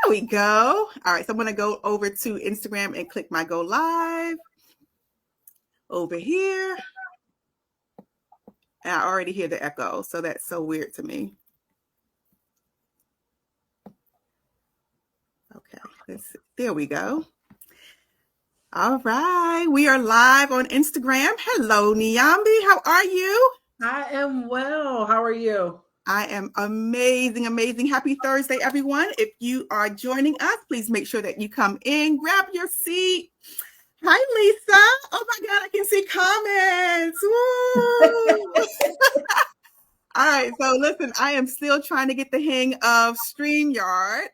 we go. All right, so I'm going to go over to Instagram and click my go live over here. And I already hear the echo, so that's so weird to me. Okay, there we go. All right, we are live on Instagram. Hello, Niambi. How are you? I am well. How are you? I am amazing, amazing. Happy Thursday, everyone. If you are joining us, please make sure that you come in, grab your seat. Hi, Lisa. Oh my God, I can see comments. Woo! All right, so listen, I am still trying to get the hang of StreamYard.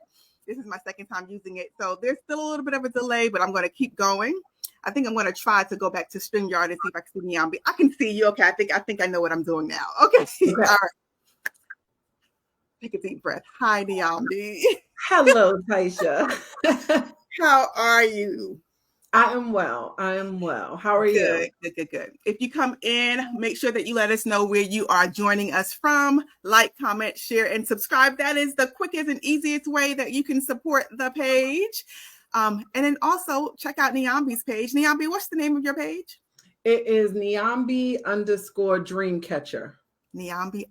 This is my second time using it, so there's still a little bit of a delay, but I'm going to keep going. I think I'm going to try to go back to StreamYard and see if I can see Niambi. I can see you. Okay, I think I know what I'm doing now. Okay, all right. Take a deep breath. Hi, Niambi. Hello, Taisha. How are you? I am well. How are you? Good. If you come in, make sure that you let us know where you are joining us from. Like, comment, share, and subscribe. That is the quickest and easiest way that you can support the page. And then also check out Niambi's page. Niambi, what's the name of your page? It is Niambi _Dreamcatcher. Niambi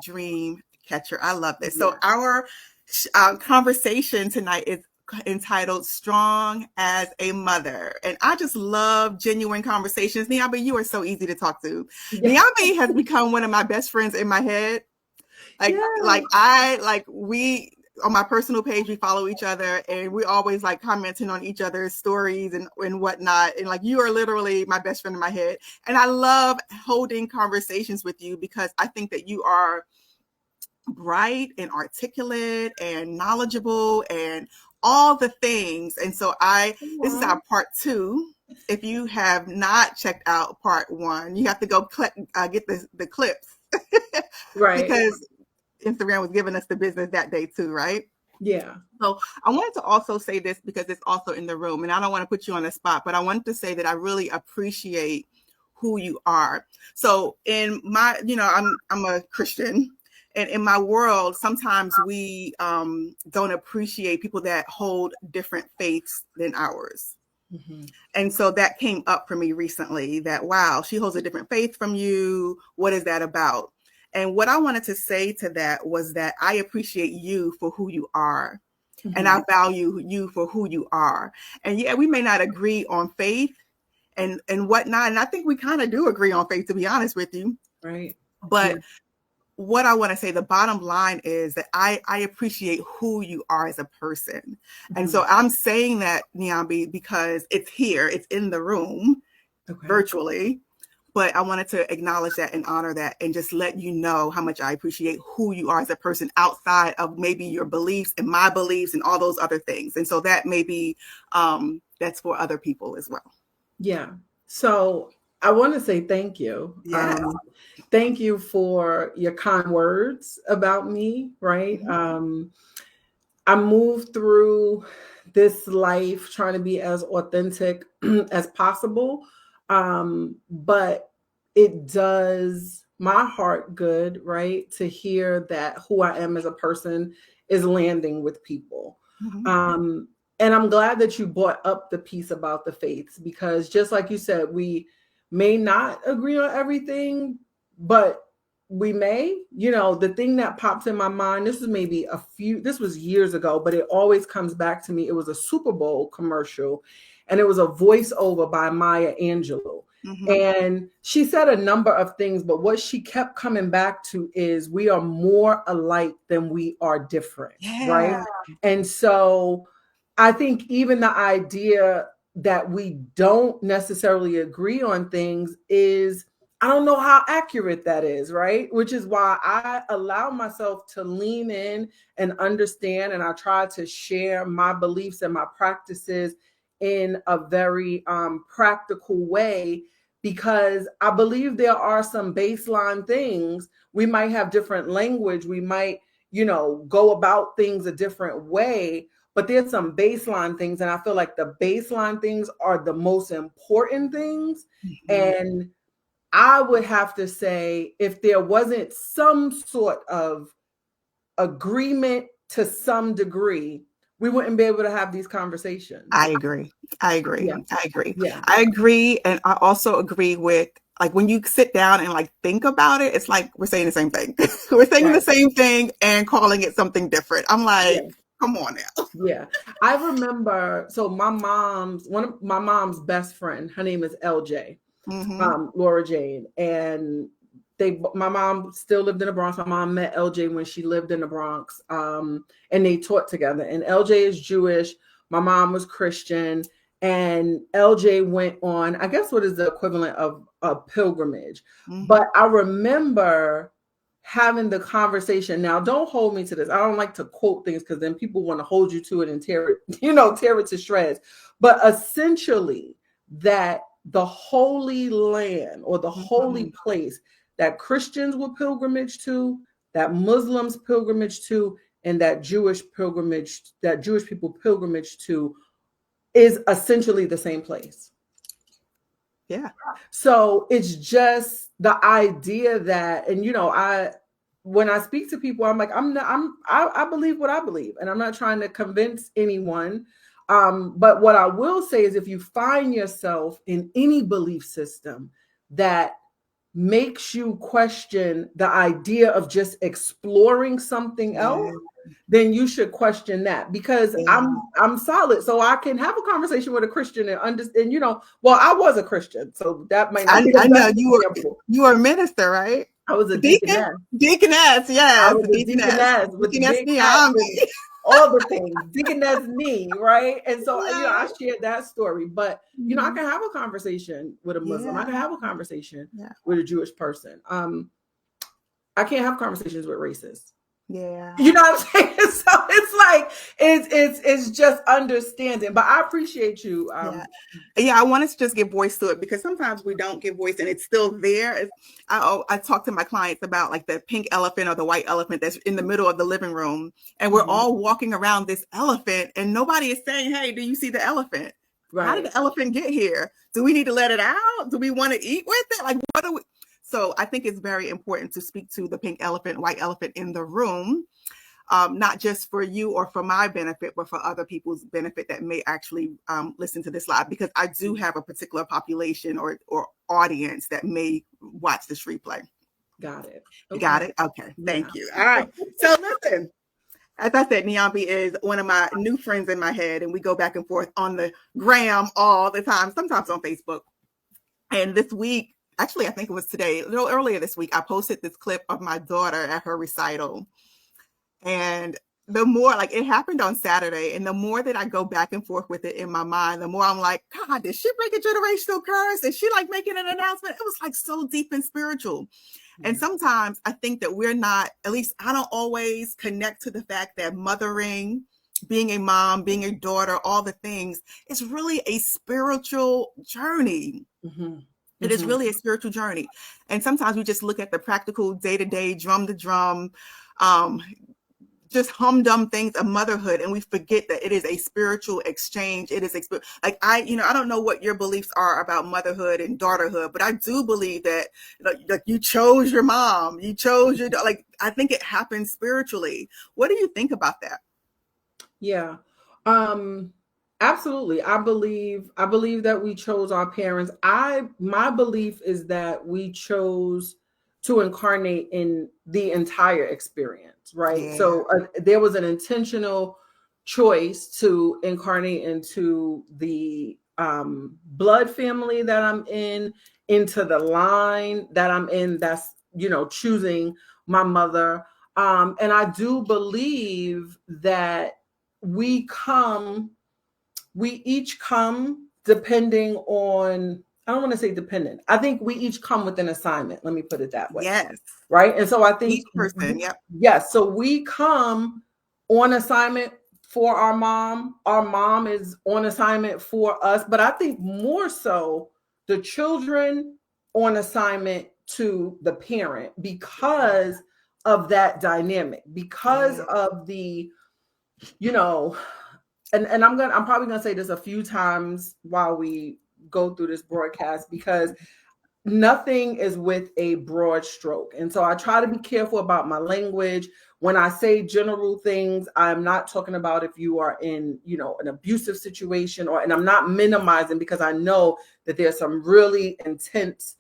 _Dreamcatcher. I love this. Yeah. So our conversation tonight is entitled Strong as a Mother. And I just love genuine conversations. Niambi, you are so easy to talk to. Yeah. Niambi has become one of my best friends in my head. We on my personal page, we follow each other and we always like commenting on each other's stories and whatnot. And like, you are literally my best friend in my head. And I love holding conversations with you because I think that you are bright and articulate and knowledgeable and all the things. And so this is our part 2. If you have not checked out part 1, you have to go get the clips. Right. Because Instagram was giving us the business that day too, right? Yeah. So I wanted to also say this because it's also in the room and I don't want to put you on the spot, but I wanted to say that I really appreciate who you are. So in my, I'm a Christian. And in my world, sometimes we don't appreciate people that hold different faiths than ours. Mm-hmm. And so that came up for me recently that, wow, she holds a different faith from you. What is that about? And what I wanted to say to that was that I appreciate you for who you are. Mm-hmm. And I value you for who you are. And yeah, we may not agree on faith and whatnot. And I think we kind of do agree on faith, to be honest with you. Right. But yeah. What I want to say, the bottom line is that I appreciate who you are as a person. Mm-hmm. And so I'm saying that, Niambi, because it's here, it's in the room, virtually. But I wanted to acknowledge that and honor that and just let you know how much I appreciate who you are as a person outside of maybe your beliefs and my beliefs and all those other things. And so that maybe that's for other people as well. Yeah. So I want to say thank you. Yeah. Thank you for your kind words about me, right? Mm-hmm. I moved through this life trying to be as authentic as possible. But it does my heart good, right? To hear that who I am as a person is landing with people. Mm-hmm. And I'm glad that you brought up the piece about the faiths, because just like you said, we may not agree on everything, but we may, the thing that pops in my mind, this was years ago, but it always comes back to me. It was a Super Bowl commercial and it was a voiceover by Maya Angelou. Mm-hmm. And she said a number of things, but what she kept coming back to is we are more alike than we are different. Yeah. Right. And so I think even the idea that we don't necessarily agree on things is, I don't know how accurate that is, right? Which is why I allow myself to lean in and understand, and I try to share my beliefs and my practices in a very practical way, because I believe there are some baseline things. We might have different language. We might, go about things a different way, but there's some baseline things. And I feel like the baseline things are the most important things. Mm-hmm. And I would have to say, if there wasn't some sort of agreement to some degree, we wouldn't be able to have these conversations. I agree. Yeah. I agree. And I also agree with, like, when you sit down and like think about it, it's like we're saying the same thing. We're saying the same thing and calling it something different. I'm like, come on now. Yeah. I remember, so one of my mom's best friend, her name is LJ, Laura Jane. And my mom still lived in the Bronx. My mom met LJ when she lived in the Bronx, and they taught together. And LJ is Jewish. My mom was Christian. And LJ went on, I guess, what is the equivalent of a pilgrimage. But I remember having the conversation. Now, don't hold me to this. I don't like to quote things because then people want to hold you to it and tear it to shreds. But essentially, that the Holy Land or the holy place that Christians will pilgrimage to, that Muslims pilgrimage to, and that Jewish people pilgrimage to is essentially the same place. Yeah. So it's just the idea that, and when I speak to people, I'm like, I believe what I believe, and I'm not trying to convince anyone. But what I will say is, if you find yourself in any belief system that makes you question the idea of just exploring something else, then you should question that, because I'm solid. So I can have a conversation with a Christian and understand, well, I was a Christian, so that might not be the best example. You were a minister, right? I was a deaconess. Deaconess, yes. I was a deaconess with big all the things, deaconess knee, right? And so, I shared that story, but, I can have a conversation with a Muslim. I can have a conversation with a Jewish person. I can't have conversations with racists. Yeah. You know what I'm saying? So it's like, it's just understanding, but I appreciate you. I wanted to just give voice to it, because sometimes we don't give voice and it's still there. I talk to my clients about, like, the pink elephant or the white elephant that's in the middle of the living room, and we're all walking around this elephant and nobody is saying, hey, do you see the elephant? Right. How did the elephant get here? Do we need to let it out? Do we want to eat with it? Like, what do we? So I think it's very important to speak to the pink elephant, white elephant in the room, not just for you or for my benefit, but for other people's benefit that may actually listen to this live, because I do have a particular population or audience that may watch this replay. Got it. Okay. Got it? Okay. Thank you. All right. So listen, as I said, Niambi is one of my new friends in my head, and we go back and forth on the gram all the time, sometimes on Facebook. And this week, actually, I think it was today, a little earlier this week, I posted this clip of my daughter at her recital. And the more, like, it happened on Saturday, and the more that I go back and forth with it in my mind, the more I'm like, God, did she break a generational curse? Is she, like, making an announcement? It was, like, so deep and spiritual. And sometimes I think that we're not, at least I don't always connect to the fact that mothering, being a mom, being a daughter, all the things, is really a spiritual journey. It is really a spiritual journey. And sometimes we just look at the practical day-to-day, drum to drum, just humdum things of motherhood, and we forget that it is a spiritual exchange. It is like, I don't know what your beliefs are about motherhood and daughterhood, but I do believe that, like, you chose your mom, you chose your, like, I think it happens spiritually. What do you think about that? Yeah. Absolutely. I believe that we chose our parents. My belief is that we chose to incarnate in the entire experience, right? Yeah. So there was an intentional choice to incarnate into the blood family that I'm in, into the line that I'm in, that's, choosing my mother. And I do believe that we each come depending on, I don't want to say dependent. I think we each come with an assignment. Let me put it that way. Yes. Right. And so I think each person, yep. Yes. So we come on assignment for our mom. Our mom is on assignment for us. But I think more so the children on assignment to the parent, because of that dynamic, because of the, and I'm probably gonna say this a few times while we go through this broadcast, because nothing is with a broad stroke. And so I try to be careful about my language When I say general things, I'm not talking about if you are in, an abusive situation, and I'm not minimizing, because I know that there's some really intense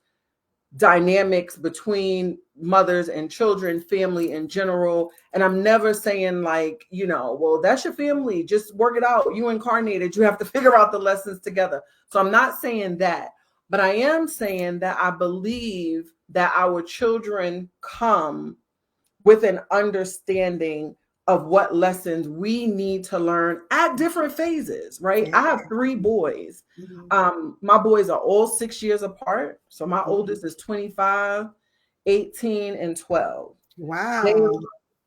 dynamics between mothers and children, family in general. And I'm never saying like, well, that's your family, just work it out. You incarnated, you have to figure out the lessons together. So I'm not saying that, but I am saying that I believe that our children come with an understanding of what lessons we need to learn at different phases, right? Yeah. I have 3 boys. My boys are all 6 years apart. So my oldest is 25, 18, and 12. Wow.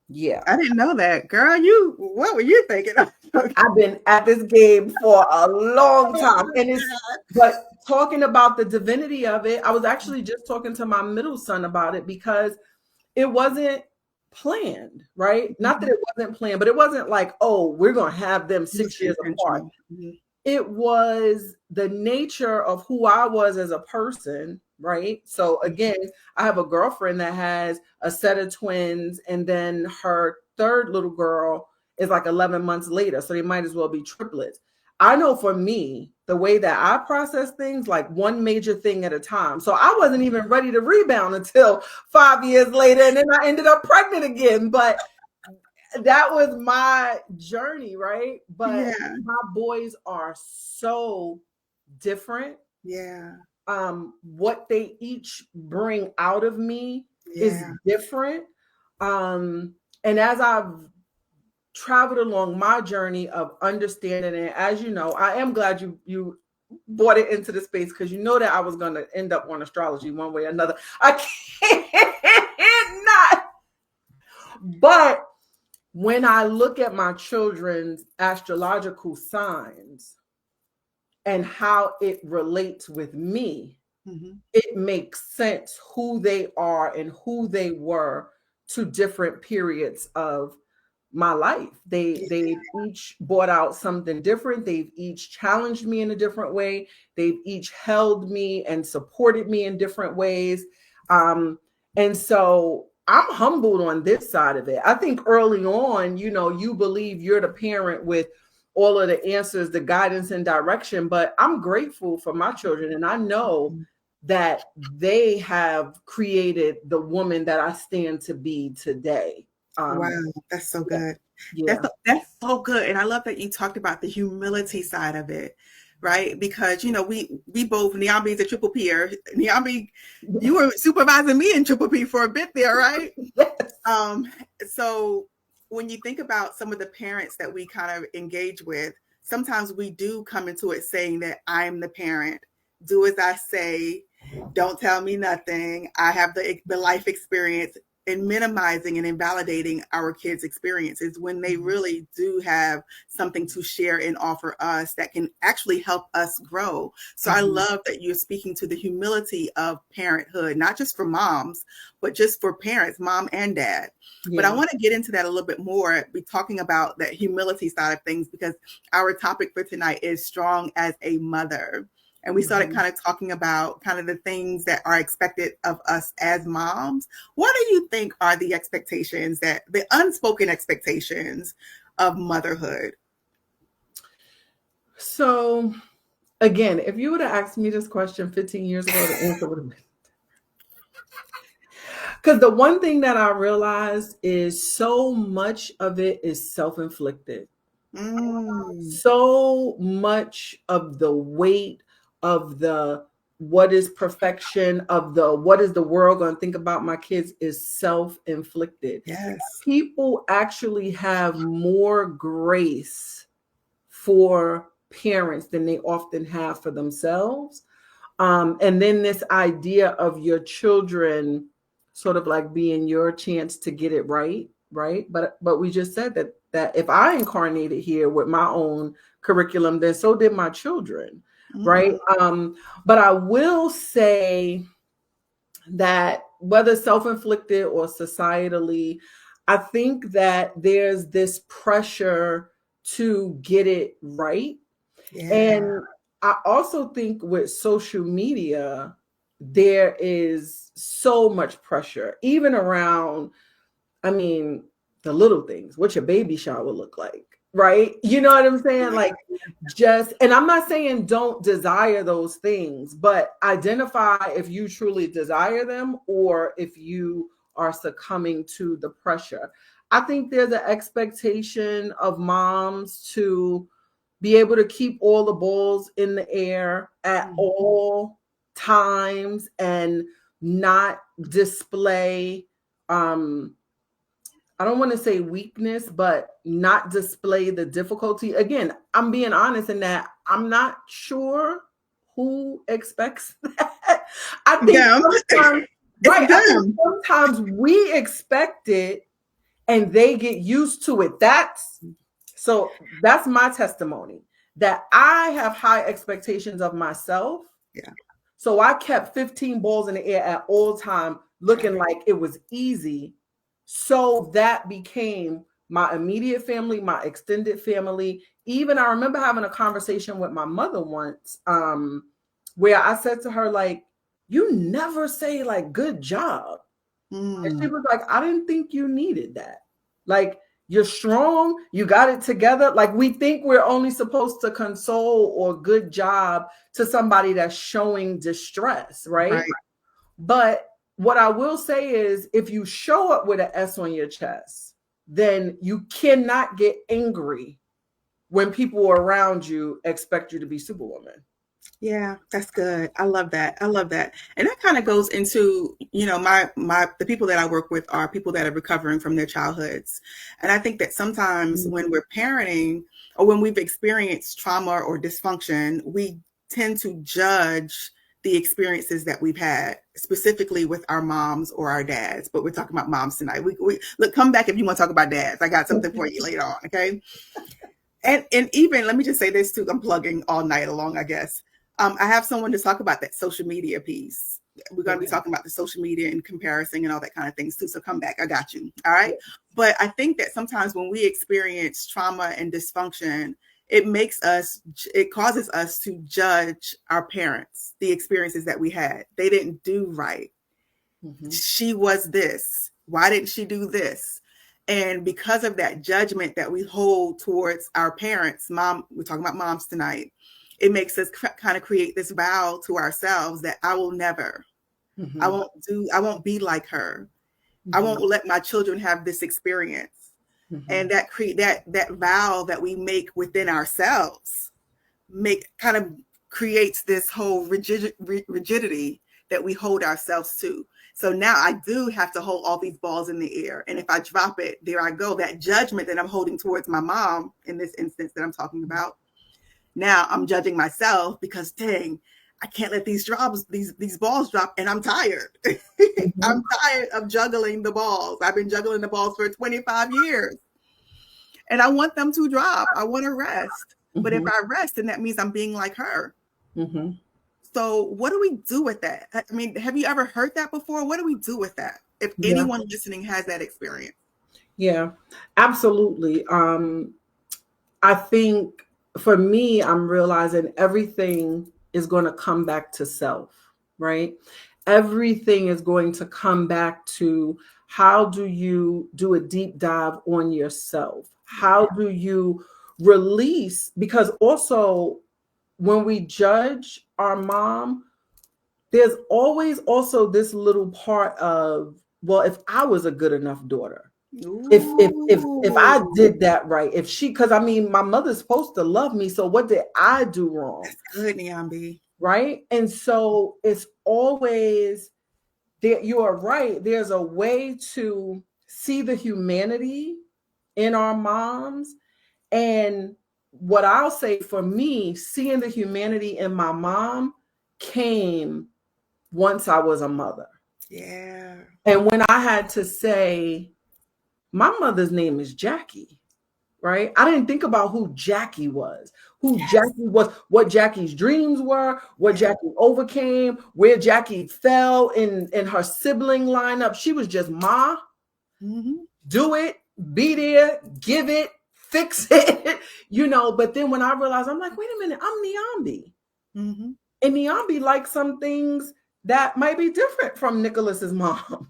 Yeah. I didn't know that. Girl, what were you thinking? I've been at this game for a long time. But talking about the divinity of it, I was actually just talking to my middle son about it, because it wasn't planned, right? Not that it wasn't planned, but it wasn't like, oh, we're going to have them 6 years apart. It was the nature of who I was as a person, right? So again, I have a girlfriend that has a set of twins, and then her third little girl is like 11 months later. So they might as well be triplets. I know for me, the way that I process things, like one major thing at a time. So I wasn't even ready to rebound until 5 years later. And then I ended up pregnant again. But that was my journey, right? But my boys are so different. Yeah. What they each bring out of me is different. And as I've traveled along my journey of understanding it, as you know, I am glad you brought it into the space, because you know that I was going to end up on astrology one way or another. I can't not. But when I look at my children's astrological signs and how it relates with me, it makes sense who they are and who they were to different periods of my life. They've each brought out something different. They've each challenged me in a different way. They've each held me and supported me in different ways. And so I'm humbled on this side of it. I think early on, you believe you're the parent with all of the answers, the guidance and direction, but I'm grateful for my children. And I know that they have created the woman that I stand to be today. Wow, that's so good. Yeah. That's so good. And I love that you talked about the humility side of it, right? Because, we both, Niambi's a triple P. Niambi, you were supervising me in triple P for a bit there, right? Yes. So when you think about some of the parents that we kind of engage with, sometimes we do come into it saying that I'm the parent, do as I say, don't tell me nothing. I have the life experience, in minimizing and invalidating our kids' experiences when they really do have something to share and offer us that can actually help us grow. So I love that you're speaking to the humility of parenthood, not just for moms, but just for parents, mom and dad. But I want to get into that a little bit more. Be talking about that humility side of things, because our topic for tonight is strong as a mother. And we started kind of talking about kind of the things that are expected of us as moms. What do you think are the expectations, the unspoken expectations of motherhood? So again, if you would have asked me this question 15 years ago, the answer would have been. Because the one thing that I realized is so much of it is self-inflicted. So much of the weight of the what is perfection, of the what is the world going to think about my kids, is self-inflicted. Yes. People actually have more grace for parents than they often have for themselves. And then this idea of your children sort of like being your chance to get it right. But we just said that if I incarnated here with my own curriculum, then so did my children. Right. But I will say that whether self-inflicted or societally, I think that there's this pressure to get it right. Yeah. And I also think with social media, there is so much pressure, even around, the little things, what your baby shower look like, right? You know what I'm saying? Like, just, and I'm not saying don't desire those things, but identify if you truly desire them or if you are succumbing to the pressure. I think there's an expectation of moms to be able to keep all the balls in the air at all times and not display, I don't want to say weakness, but not display the difficulty. Again, I'm being honest in that I'm not sure who expects that. I think sometimes, right, I think sometimes we expect it and they get used to it. That's my testimony, that I have high expectations of myself. Yeah. So I kept 15 balls in the air at all time, looking like it was easy. So that became my immediate family, my extended family. Even I remember having a conversation with my mother once, where I said to her, like, you never say like, good job. And she was like, I didn't think you needed that. Like, you're strong, you got it together. Like, we think we're only supposed to console or good job to somebody that's showing distress, right? But what I will say is, if you show up with an S on your chest, then you cannot get angry when people around you expect you to be Superwoman. Yeah, that's good. I love that. I love that. And that kind of goes into, you know, the people that I work with are people that are recovering from their childhoods. And I think that sometimes when we're parenting or when we've experienced trauma or dysfunction, we tend to judge the experiences that we've had, specifically with our moms or our dads. But we're talking about moms tonight. We look, come back if you want to talk about dads. I got something for you later on, okay? And even, let me just say this too, I'm plugging all night long, I guess. I have someone to talk about that social media piece. We're going to be talking about the social media and comparison and all that kind of things too. So come back. I got you. All right. But I think that sometimes when we experience trauma and dysfunction, it causes us to judge our parents, the experiences that we had. They didn't do right. She was this. Why didn't she do this? And because of that judgment that we hold towards our parents, we're talking about moms tonight, it makes us kind of create this vow to ourselves that I will never, I won't be like her. I won't let my children have this experience. And that vow that we make within ourselves creates this whole rigidity that we hold ourselves to. So now I do have to hold all these balls in the air. And if I drop it, there I go. That judgment that I'm holding towards my mom in this instance that I'm talking about. Now I'm judging myself because, dang, I can't let these balls drop, and I'm tired. I'm tired of juggling the balls. I've been juggling the balls for 25 years. And I want them to drop. I want to rest. But if I rest, then that means I'm being like her. So what do we do with that? I mean, have you ever heard that before? What do we do with that? If anyone listening has that experience. Yeah, absolutely. I think for me, I'm realizing everything is going to come back to self, right? Everything is going to come back to, how do you do a deep dive on yourself? How do you release? Because also, when we judge our mom, there's always also this little part of, well, if I was a good enough daughter, if I did that right, because I mean, my mother's supposed to love me, so what did I do wrong? That's good, Niambi. Right? And so it's always that you are right. There's a way to see the humanity in our moms. And what I'll say for me, seeing the humanity in my mom came once I was a mother. Yeah. And when I had to say, my mother's name is Jackie, right? I didn't think about who Jackie was, what Jackie's dreams were, what Jackie overcame, where Jackie fell in her sibling lineup. She was just Ma, do it, be there, give it, fix it, But then when I realized, I'm like, wait a minute, I'm Niambi. And Niambi likes some things that might be different from Nicholas's mom,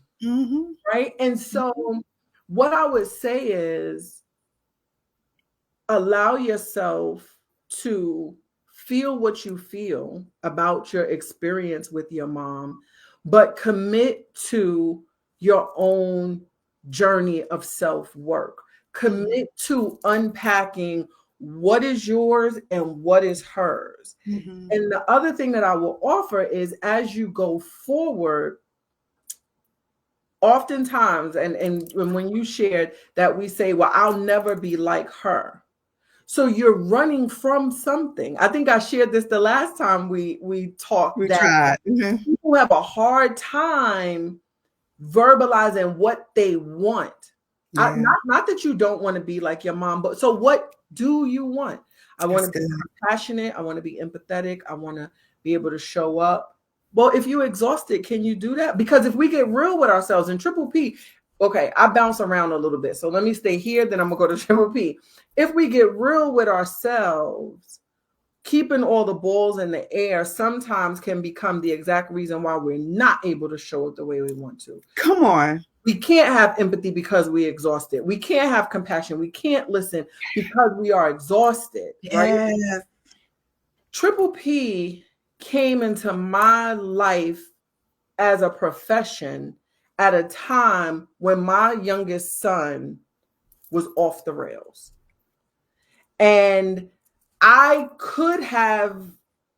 right? And so what I would say is allow yourself to feel what you feel about your experience with your mom, but commit to your own journey of self-work. Commit to unpacking what is yours and what is hers. Mm-hmm. And the other thing that I will offer is as you go forward, oftentimes, and when you shared that we say, well, I'll never be like her. So you're running from something. I think I shared this the last time we talked. We tried. Mm-hmm. People have a hard time verbalizing what they want. Yeah. Not that you don't want to be like your mom, but so what do you want? I want to be compassionate. I want to be empathetic. I want to be able to show up. Well, if you're exhausted, can you do that? Because if we get real with ourselves in Triple P, okay, I bounce around a little bit. So let me stay here, then I'm going to go to Triple P. If we get real with ourselves, keeping all the balls in the air sometimes can become the exact reason why we're not able to show it the way we want to. Come on. We can't have empathy because we're exhausted. We can't have compassion. We can't listen because we are exhausted. Right? Yes. Triple P came into my life as a profession at a time when my youngest son was off the rails. And I could have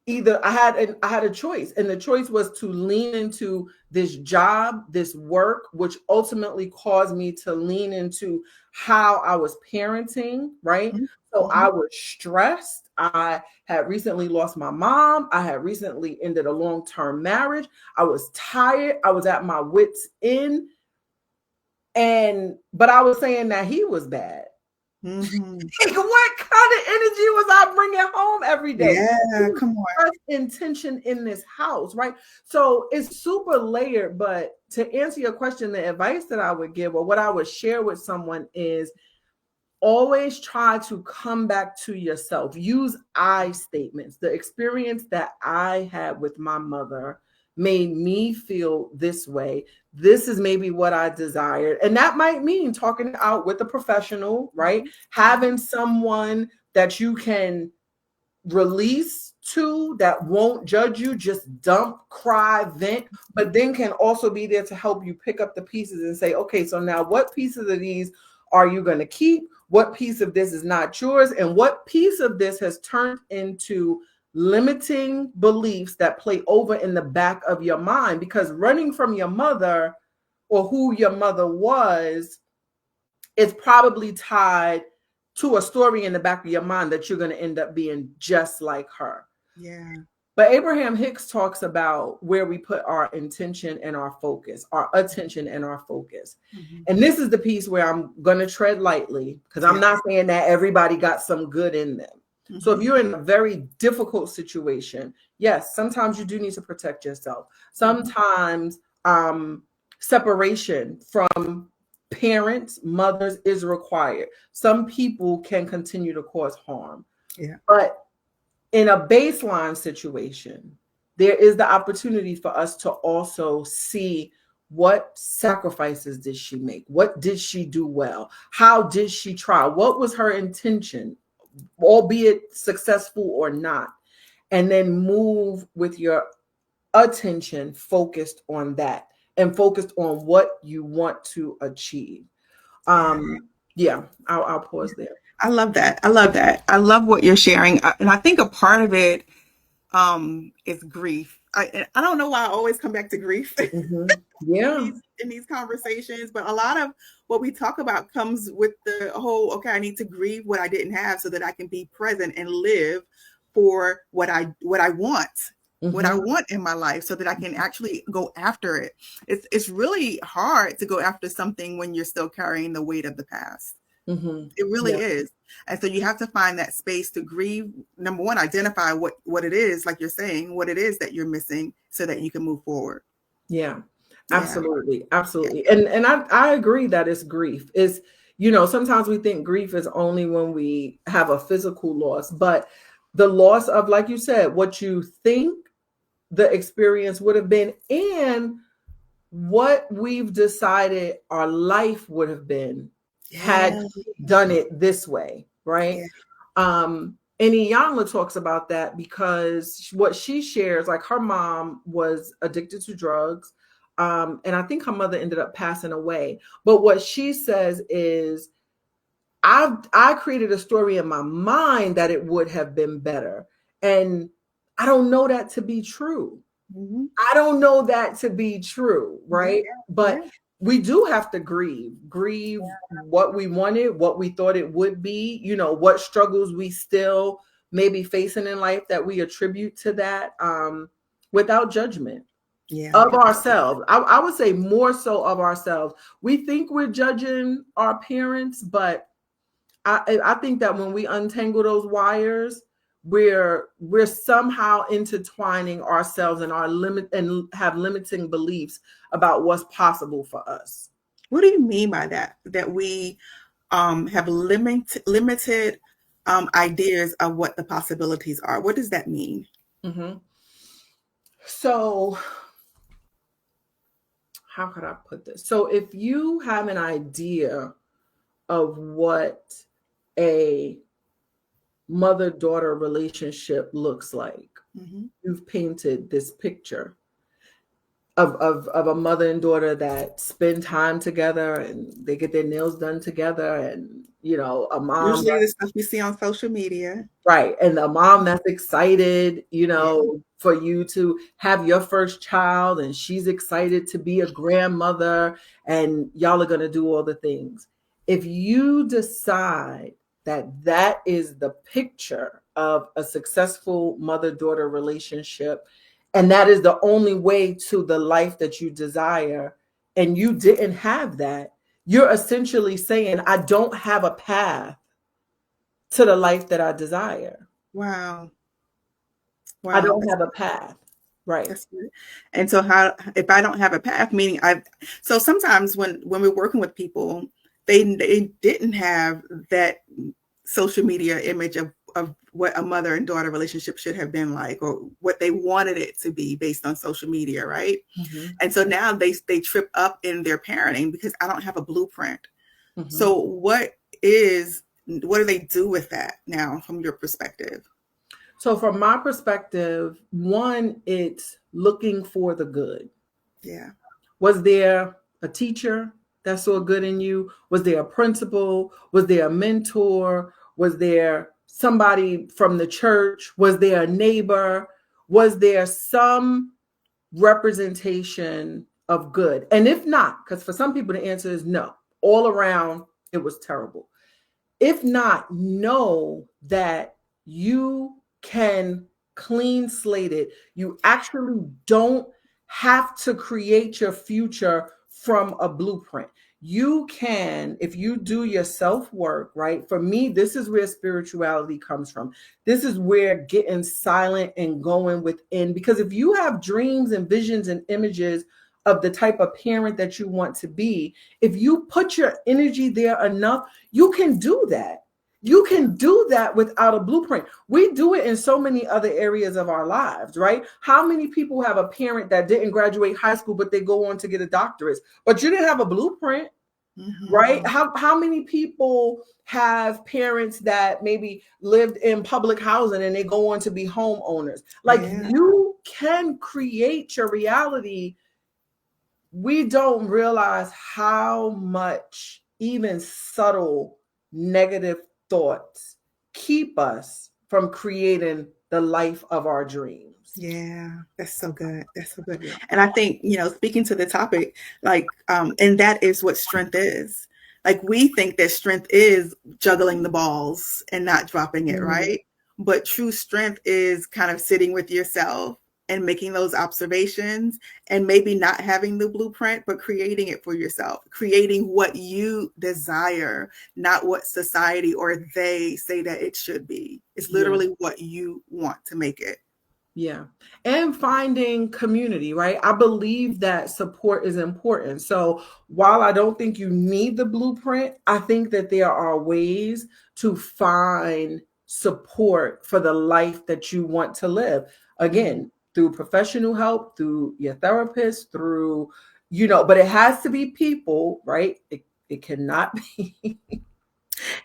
either I had a choice, and the choice was to lean into this job, this work, which ultimately caused me to lean into how I was parenting, right? Mm-hmm. So I was stressed. I had recently lost my mom. I had recently ended a long-term marriage. I was tired. I was at my wits' end. But I was saying that he was bad. Mm-hmm. Like, what kind of energy was I bringing home every day? Yeah, come on. Intention in this house, right? So it's super layered. But to answer your question, the advice that I would give or what I would share with someone is always try to come back to yourself. Use I statements. The experience that I had with my mother made me feel this way. This is maybe what I desired. And that might mean talking out with a professional, right? Having someone that you can release to that won't judge you, just dump, cry, vent, but then can also be there to help you pick up the pieces and say, okay, so now what pieces of these are you going to keep? What piece of this is not yours? And what piece of this has turned into limiting beliefs that play over in the back of your mind? Because running from your mother or who your mother was is probably tied to a story in the back of your mind that you're going to end up being just like her. Yeah. But Abraham Hicks talks about where we put our intention and our focus, our attention and our focus. Mm-hmm. And this is the piece where I'm going to tread lightly because I'm not saying that everybody got some good in them. Mm-hmm. So if you're in a very difficult situation, yes, sometimes you do need to protect yourself. Sometimes separation from parents, mothers is required. Some people can continue to cause harm. Yeah. But in a baseline situation, there is the opportunity for us to also see what sacrifices did she make? What did she do well? How did she try? What was her intention, albeit successful or not? And then move with your attention focused on that and focused on what you want to achieve. Yeah, I'll pause there. I love that. I love that. I love what you're sharing. And I think a part of it is grief. I don't know why I always come back to grief. Mm-hmm. Yeah. in these conversations, but a lot of what we talk about comes with the whole, okay, I need to grieve what I didn't have so that I can be present and live for what I want. Mm-hmm. What I want in my life so that I can actually go after it. It's really hard to go after something when you're still carrying the weight of the past. Mm-hmm. It really is. And so you have to find that space to grieve. Number one, identify what it is, like you're saying, what it is that you're missing so that you can move forward. Yeah, absolutely. Yeah. Absolutely. Yeah. And I agree that it's grief. It's, sometimes we think grief is only when we have a physical loss, but the loss of, like you said, what you think the experience would have been and what we've decided our life would have been had Yeah. we done it this way, right? Yeah. And Iyanla talks about that because what she shares, like her mom was addicted to drugs. And I think her mother ended up passing away. But what she says is, I created a story in my mind that it would have been better. And I don't know that to be true. Mm-hmm. I don't know that to be true, right? Yeah. But Yeah. we do have to grieve what we wanted, what we thought it would be, what struggles we still may be facing in life that we attribute to that, without judgment. Yeah. Of ourselves. I would say more so of ourselves. We think we're judging our parents, but I think that when we untangle those wires, we're somehow intertwining ourselves and our limit and have limiting beliefs about what's possible for us. What do you mean by that? That we have limited ideas of what the possibilities are. What does that mean? Mm-hmm. So, how could I put this? So, if you have an idea of what a mother-daughter relationship looks like, Mm-hmm. you've painted this picture of a mother and daughter that spend time together and they get their nails done together, and a mom, Usually the stuff you see on social media. right, and a mom that's excited, Yeah. for you to have your first child, and she's excited to be a grandmother, and y'all are going to do all the things. If you decide that is the picture of a successful mother-daughter relationship, and that is the only way to the life that you desire, and you didn't have that, you're essentially saying, I don't have a path to the life that I desire. Wow. I don't have a path. Right. That's good. And so if I don't have a path, meaning so sometimes when we're working with people, they didn't have that social media image of what a mother and daughter relationship should have been like, or what they wanted it to be based on social media, right? Mm-hmm. And so now they trip up in their parenting because I don't have a blueprint. Mm-hmm. So what do they do with that now from your perspective? So from my perspective, one, it's looking for the good. Yeah. Was there a teacher that saw good in you? Was there a principal? Was there a mentor? Was there somebody from the church? Was there a neighbor? Was there some representation of good? And if not, because for some people the answer is no, all around it was terrible. If not, know that you can clean slate it. You actually don't have to create your future from a blueprint. You can, if you do your self-work, right? For me, this is where spirituality comes from. This is where getting silent and going within, because if you have dreams and visions and images of the type of parent that you want to be, if you put your energy there enough, you can do that. You can do that without a blueprint. We do it in so many other areas of our lives, right? How many people have a parent that didn't graduate high school, but they go on to get a doctorate, but you didn't have a blueprint, mm-hmm. right? How many people have parents that maybe lived in public housing and they go on to be homeowners? Like, you can create your reality. We don't realize how much even subtle negative thoughts keep us from creating the life of our dreams. Yeah, that's so good. That's so good. And I think, speaking to the topic, like, and that is what strength is. Like, we think that strength is juggling the balls and not dropping it, mm-hmm. right? But true strength is kind of sitting with yourself and making those observations, and maybe not having the blueprint, but creating it for yourself, creating what you desire, not what society or they say that it should be. It's literally what you want to make it. Yeah. And finding community, right? I believe that support is important. So while I don't think you need the blueprint, I think that there are ways to find support for the life that you want to live. Again, through professional help, through your therapist, through, but it has to be people, right? It cannot be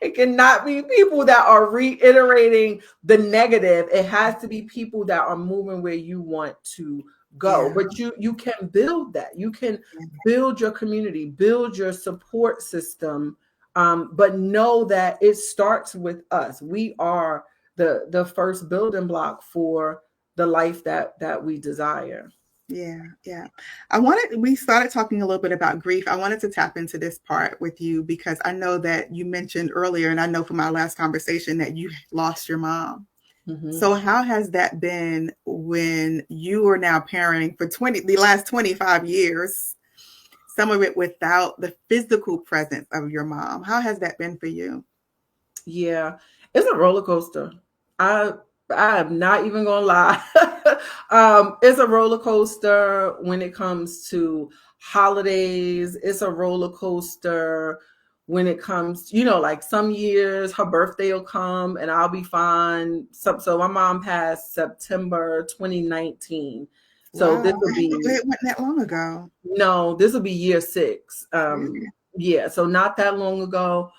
it cannot be people that are reiterating the negative. It has to be people that are moving where you want to go. Yeah. But you can build that. You can build your community, build your support system. But know that it starts with us. We are the first building block for the life that we desire. Yeah. We started talking a little bit about grief. I wanted to tap into this part with you because I know that you mentioned earlier, and I know from our last conversation that you lost your mom. Mm-hmm. So how has that been when you are now parenting for the last 25 years, some of it without the physical presence of your mom? How has that been for you? Yeah, it's a roller coaster. I'm not even gonna lie. It's a roller coaster when it comes to holidays. It's a roller coaster when it comes, like some years her birthday will come and I'll be fine. So my mom passed September 2019. So Wow, this will be it wasn't that long ago. no, this will be year 6. Yeah, so not that long ago.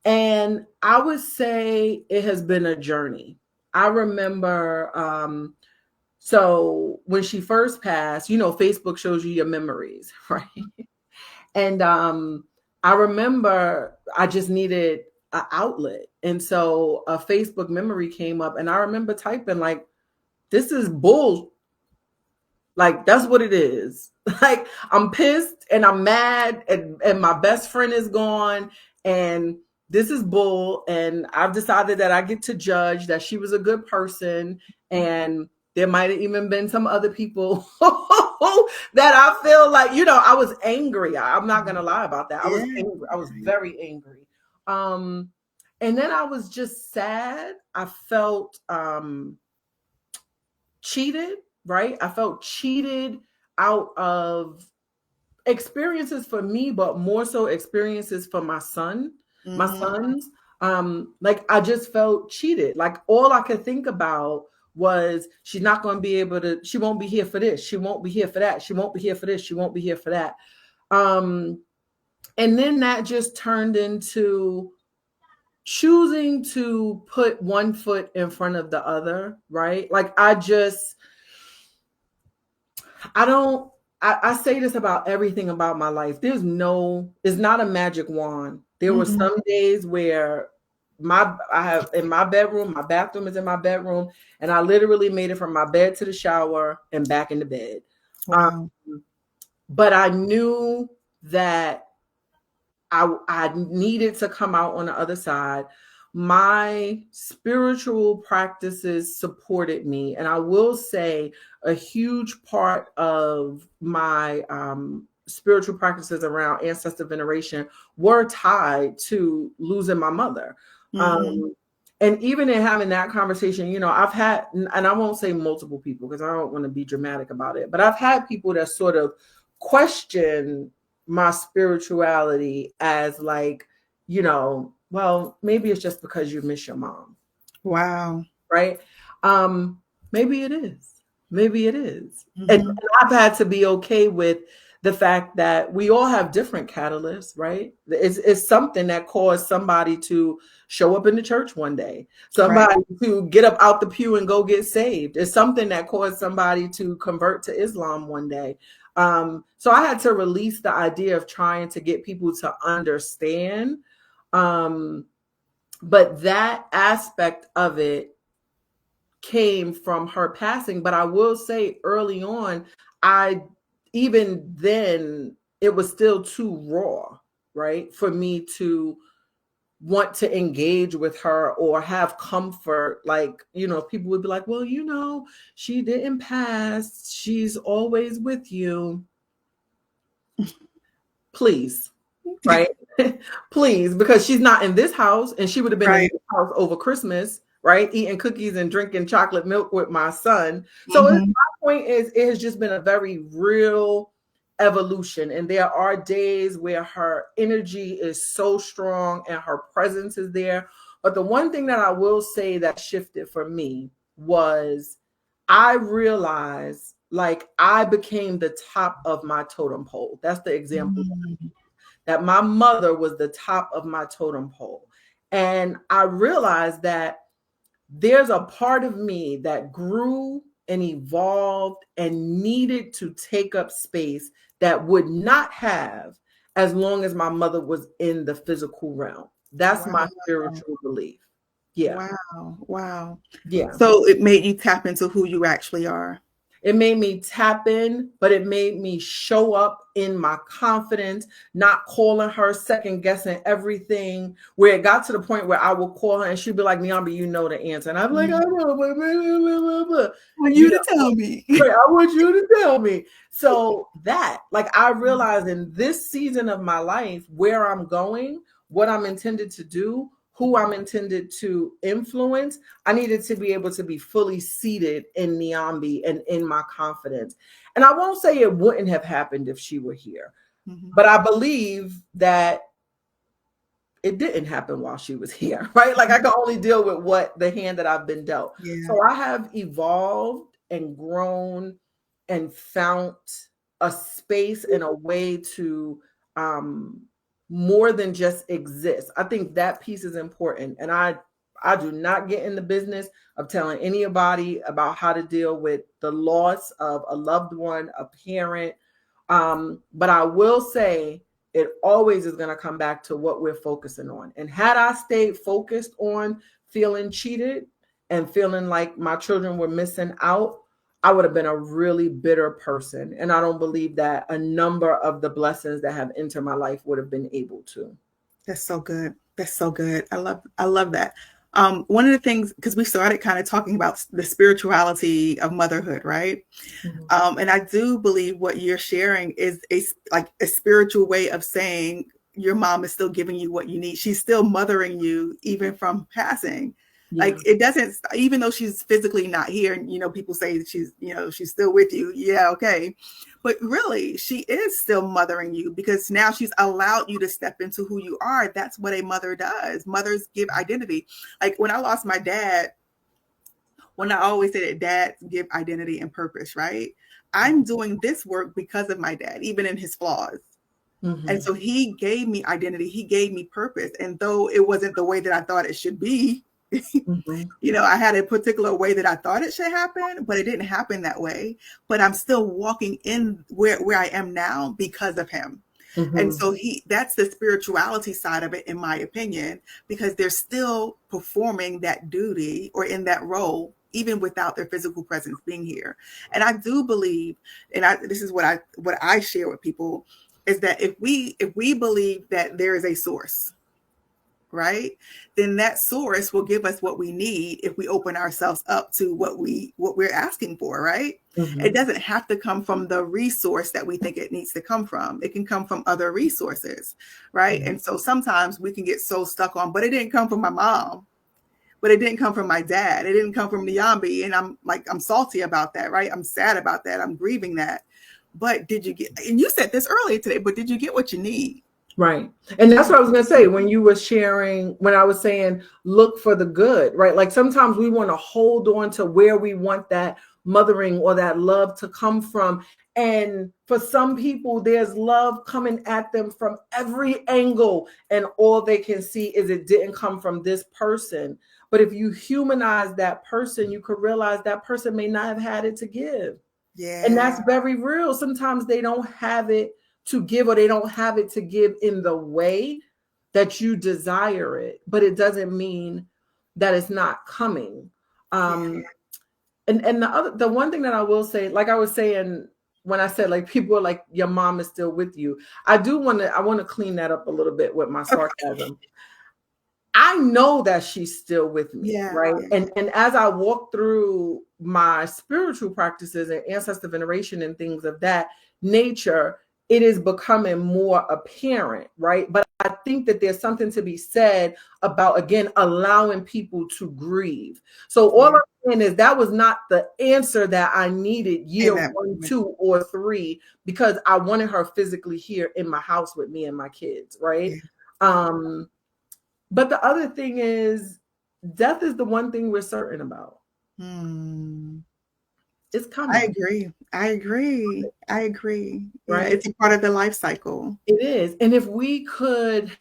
And I would say it has been a journey. I remember, so when she first passed, Facebook shows you your memories, right? And I remember I just needed an outlet. And so a Facebook memory came up, and I remember typing, like, this is bull. Like, that's what it is. Like, I'm pissed and I'm mad, and my best friend is gone, and this is bull. And I've decided that I get to judge that she was a good person. And there might have even been some other people that I feel like, I was angry. I'm not going to lie about that. I was angry. I was very angry. And then I was just sad. I felt cheated, right? I felt cheated out of experiences for me, but more so experiences for my son, my sons. Like, I just felt cheated. Like, all I could think about was, she's not going to be able to, she won't be here for this. She won't be here for that. She won't be here for this. She won't be here for that. And then that just turned into choosing to put one foot in front of the other, right? Like, I say this about everything about my life. It's not a magic wand. There were some days where I have in my bedroom, my bathroom is in my bedroom, and I literally made it from my bed to the shower and back into bed. Wow. But I knew that I needed to come out on the other side. My spiritual practices supported me. And I will say a huge part of my spiritual practices around ancestor veneration were tied to losing my mother. And even in having that conversation, I've had, and I won't say multiple people because I don't want to be dramatic about it, but I've had people that sort of question my spirituality as like, well, maybe it's just because you miss your mom. Wow. Right. Maybe it is. And I've had to be okay with the fact that we all have different catalysts, right? It's something that caused somebody to show up in the church one day, somebody to get up out the pew and go get saved. It's something that caused somebody to convert to Islam one day. So I had to release the idea of trying to get people to understand. But that aspect of it came from her passing. But I will say early on, even then, it was still too raw, right, for me to want to engage with her or have comfort. Like, people would be like, well, she didn't pass. She's always with you. Please. Right. Please, because she's not in this house, and she would have been in this house over Christmas, right? Eating cookies and drinking chocolate milk with my son. So my point is, it has just been a very real evolution. And there are days where her energy is so strong and her presence is there. But the one thing that I will say that shifted for me was I realized like I became the top of my totem pole. That's the example Mm. that my mother was the top of my totem pole. And I realized that there's a part of me that grew and evolved and needed to take up space that would not have as long as my mother was in the physical realm. That's my Wow. spiritual belief. Yeah. Wow. Wow. Yeah. So it made you tap into who you actually are. It made me tap in, but it made me show up in my confidence, not calling her, second guessing everything. Where it got to the point where I would call her and she'd be like, Niambi, you know the answer. And I'd be like, I know, but blah, blah, blah. Want You you to know, tell me. right, I want you to tell me. So that, like, I realized in this season of my life where I'm going, what I'm intended to do, who I'm intended to influence, I needed to be able to be fully seated in Niambi and in my confidence. And I won't say it wouldn't have happened if she were here, but I believe that it didn't happen while she was here, right? Like I can only deal with what the hand that I've been dealt. Yeah. So I have evolved and grown and found a space and a way to more than just exist. I think that piece is important. And I do not get in the business of telling anybody about how to deal with the loss of a loved one, a parent. But I will say it always is going to come back to what we're focusing on. And had I stayed focused on feeling cheated and feeling like my children were missing out, I would have been a really bitter person. And I don't believe that a number of the blessings that have entered my life would have been able to. That's so good. That's so good. I love that. One of the things, because we started kind of talking about the spirituality of motherhood, right? And I do believe what you're sharing is a spiritual way of saying your mom is still giving you what you need. She's still mothering you even from passing. Yeah. Like it doesn't, even though she's physically not here, and people say that she's still with you. Yeah, okay. But really, she is still mothering you because now she's allowed you to step into who you are. That's what a mother does. Mothers give identity. Like when I lost my dad, when I always say that dads give identity and purpose, right? I'm doing this work because of my dad, even in his flaws. And so he gave me identity. He gave me purpose. And though it wasn't the way that I thought it should be, I had a particular way that I thought it should happen, but it didn't happen that way. But I'm still walking in where I am now because of him. And so that's the spirituality side of it, in my opinion, because they're still performing that duty or in that role, even without their physical presence being here. And I do believe, and this is what I share with people, is that if we believe that there is a source, right, then that source will give us what we need if we open ourselves up to what we're asking for, right? It doesn't have to come from the resource that we think it needs to come from. It can come from other resources, right? And so sometimes we can get so stuck on, but it didn't come from my mom, but it didn't come from my dad, it didn't come from Niambi, and I'm salty about that, right? I'm sad about that, I'm grieving that. But did you get, and you said this earlier today, but did you get what you need? Right. And that's what I was going to say when you were sharing, when I was saying, look for the good, right? Like sometimes we want to hold on to where we want that mothering or that love to come from. And for some people, there's love coming at them from every angle. And all they can see is it didn't come from this person. But if you humanize that person, you could realize that person may not have had it to give. Yeah. And that's very real. Sometimes they don't have it to give, or they don't have it to give in the way that you desire it, but it doesn't mean that it's not coming. And the one thing that I will say, like I was saying when I said like people are like your mom is still with you, I want to clean that up a little bit with my sarcasm. I know that she's still with me, right? And as I walk through my spiritual practices and ancestor veneration and things of that nature, it is becoming more apparent, right? But I think that there's something to be said about, again, allowing people to grieve. So all I'm saying is that was not the answer that I needed year 1, 2, or 3, because I wanted her physically here in my house with me and my kids, right? But the other thing is death is the one thing we're certain about. It's I coming. agree. I agree. I agree. Yeah, Right? it's a part of the life cycle. It is. And if we could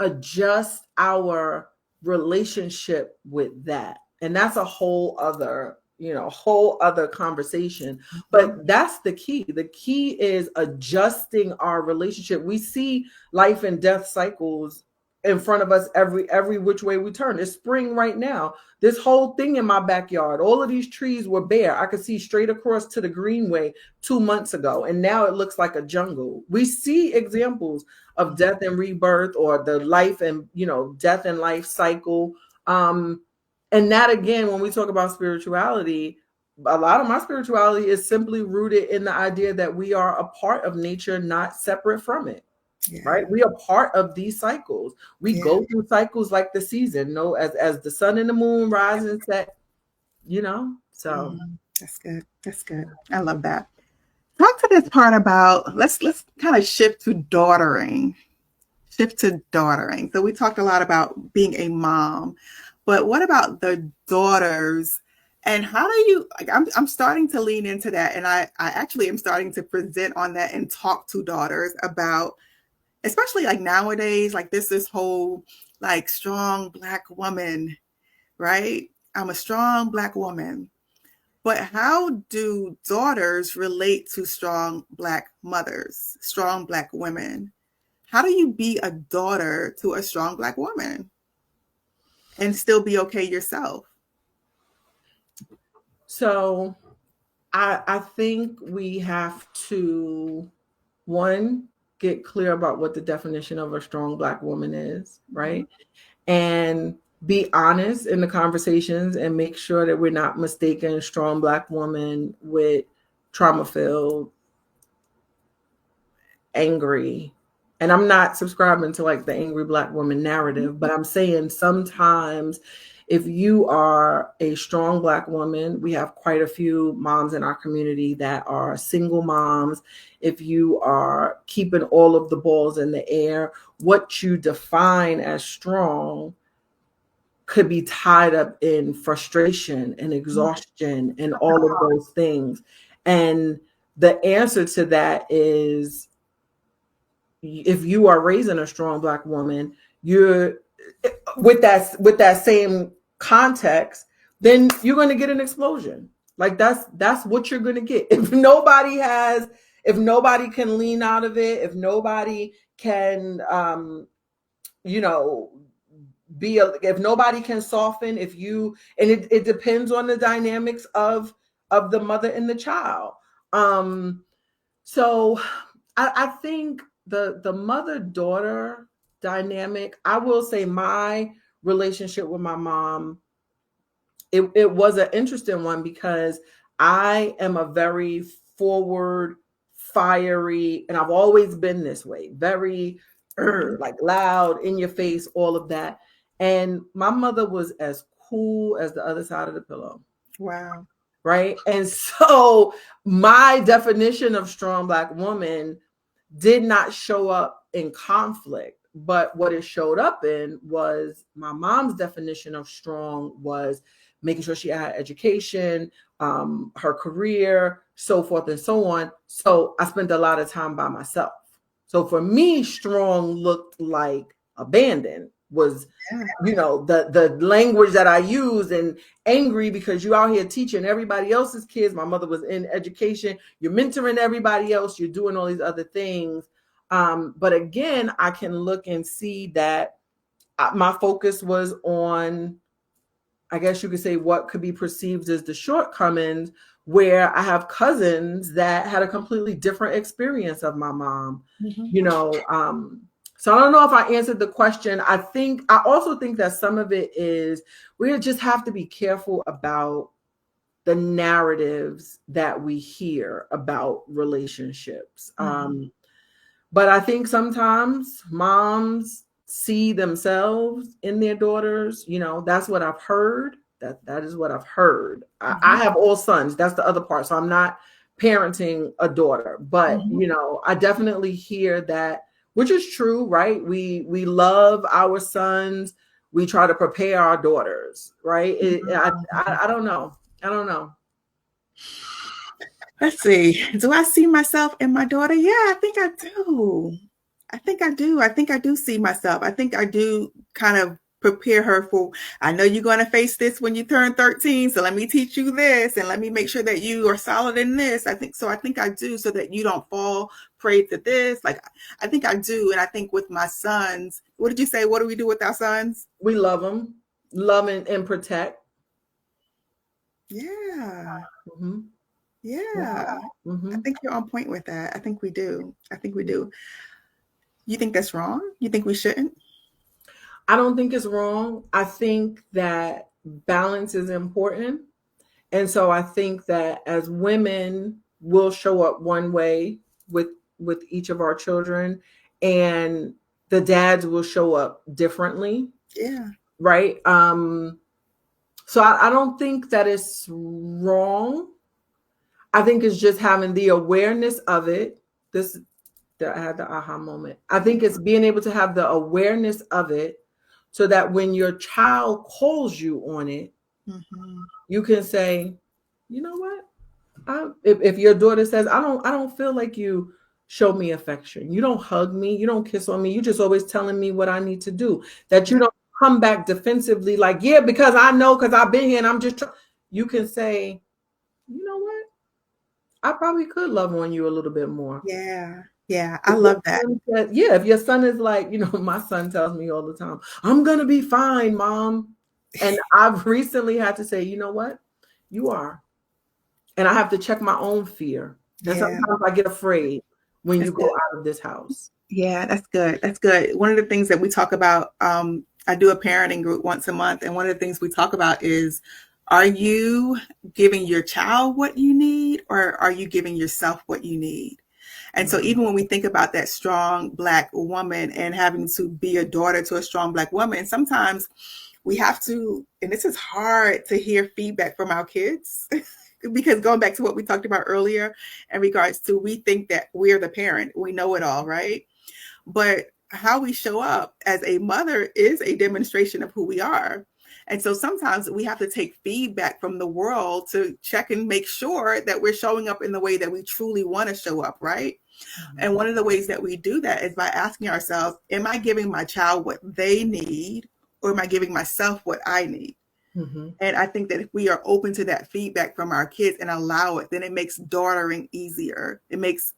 adjust our relationship with that, and that's a whole other, whole other conversation, Mhm. but that's the key. The key is adjusting our relationship. We see life and death cycles in front of us every which way we turn. It's spring right now. This whole thing in my backyard, all of these trees were bare. I could see straight across to the greenway 2 months ago, and now it looks like a jungle. We see examples of death and rebirth, or the life and death and life cycle. And that, again, when we talk about spirituality, a lot of my spirituality is simply rooted in the idea that we are a part of nature, not separate from it. Yeah. Right? We are part of these cycles. We Yeah. go through cycles like the season, as the sun and the moon rise and set, so. That's good. That's good. I love that. Talk to this part about, let's kind of shift to daughtering. So we talked a lot about being a mom, but what about the daughters? And how do you, like, I'm starting to lean into that. And I actually am starting to present on that and talk to daughters about, especially like nowadays, like this whole like strong Black woman, right? I'm a strong Black woman. But how do daughters relate to strong Black mothers, strong Black women? How do you be a daughter to a strong Black woman and still be okay yourself? So I think we have to, one, get clear about what the definition of a strong Black woman is, right? And be honest in the conversations and make sure that we're not mistaking strong Black woman with trauma-filled, angry. And I'm not subscribing to like the angry Black woman narrative, but I'm saying sometimes if you are a strong Black woman, we have quite a few moms in our community that are single moms. If you are keeping all of the balls in the air, what you define as strong could be tied up in frustration and exhaustion and all of those things. And the answer to that is, if you are raising a strong Black woman, you're with that same context, then you're going to get an explosion. Like that's what you're going to get. If nobody can lean out of it, if nobody can, if nobody can soften, and it depends on the dynamics of the mother and the child. So I think the mother-daughter dynamic, I will say my relationship with my mom, it was an interesting one, because I am a very forward, fiery, and I've always been this way, very like loud, in your face, all of that. And my mother was as cool as the other side of the pillow. Wow. Right. And so my definition of strong Black woman did not show up in conflict, but what it showed up in was my mom's definition of strong was making sure she had education, her career, so forth and so on. So I spent a lot of time by myself. So for me, strong looked like abandoned, was, the language that I use, and angry because you out here teaching everybody else's kids. My mother was in education. You're mentoring everybody else. You're doing all these other things. But again, I can look and see that my focus was on, I guess you could say, what could be perceived as the shortcomings, where I have cousins that had a completely different experience of my mom, So I don't know if I answered the question. I also think that some of it is, we just have to be careful about the narratives that we hear about relationships. But I think sometimes moms see themselves in their daughters. That's what I've heard. That is what I've heard. I have all sons. That's the other part. So I'm not parenting a daughter, but I definitely hear that, which is true, right? We love our sons. We try to prepare our daughters, right? I don't know. Let's see. Do I see myself in my daughter? Yeah, I think I do. I think I do. I think I do see myself. I think I do kind of prepare her for, I know you're going to face this when you turn 13. So let me teach you this and let me make sure that you are solid in this. I think so. I think I do, so that you don't fall prey to this. Like, I think I do. And I think with my sons, what did you say? What do we do with our sons? We love them, love and protect. Yeah. Mm-hmm. Yeah. Mm-hmm. I think you're on point with that. I think we do. I think we do. You think that's wrong? You think we shouldn't? I don't think it's wrong. I think that balance is important. And so I think that as women, we'll show up one way with each of our children, and the dads will show up differently. Yeah. Right. So I don't think that it's wrong. I think it's just having the awareness of it. I had the aha moment. I think it's being able to have the awareness of it, so that when your child calls you on it, Mm-hmm. you can say, you know what? If your daughter says, I don't feel like you show me affection. You don't hug me. You don't kiss on me. You just always telling me what I need to do. That you don't come back defensively like, yeah, because I know, because I've been here and I'm just you can say, you know what? I probably could love on you a little bit more. Yeah. Yeah. I love that. Yeah. If your son is like, my son tells me all the time, I'm going to be fine, mom. And I've recently had to say, you know what? You are. And I have to check my own fear. And sometimes I get afraid when you go out of this house. Yeah, that's good. That's good. One of the things that we talk about, I do a parenting group once a month. And one of the things we talk about is, are you giving your child what you need, or are you giving yourself what you need? And so even when we think about that strong Black woman and having to be a daughter to a strong Black woman, sometimes we have to, and this is hard to hear feedback from our kids. Because going back to what we talked about earlier in regards to, we think that we're the parent, we know it all, right? But how we show up as a mother is a demonstration of who we are. And so sometimes we have to take feedback from the world to check and make sure that we're showing up in the way that we truly want to show up, right? Mm-hmm. And one of the ways that we do that is by asking ourselves, am I giving my child what they need, or am I giving myself what I need? Mm-hmm. And I think that if we are open to that feedback from our kids and allow it, then it makes daughtering easier. It makes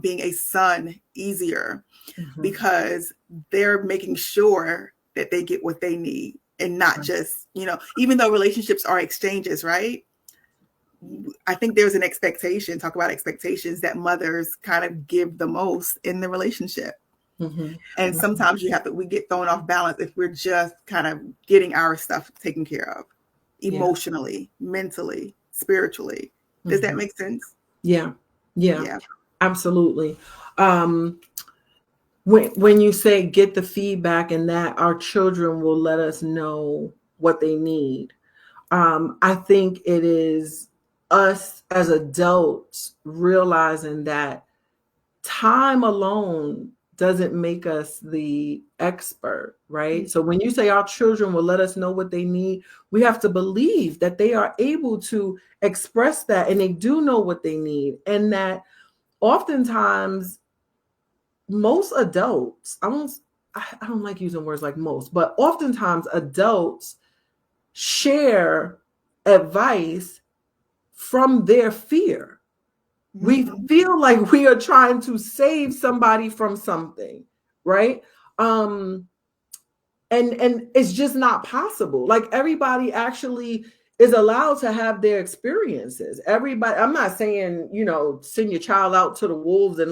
being a son easier, mm-hmm. because they're making sure that they get what they need, and not just, even though relationships are exchanges, right? I think there's an expectation, talk about expectations, that mothers kind of give the most in the relationship. Mm-hmm. And sometimes we get thrown off balance if we're just kind of getting our stuff taken care of emotionally, mentally, spiritually. Does that make sense? Yeah, absolutely. When you say get the feedback and that our children will let us know what they need, I think it is us as adults realizing that time alone doesn't make us the expert, right? Mm-hmm. So when you say our children will let us know what they need, we have to believe that they are able to express that and they do know what they need. And that oftentimes most adults, I don't like using words like most, but oftentimes adults share advice from their fear. We feel like we are trying to save somebody from something, right? And it's just not possible. Like, everybody actually is allowed to have their experiences. Everybody, I'm not saying, send your child out to the wolves and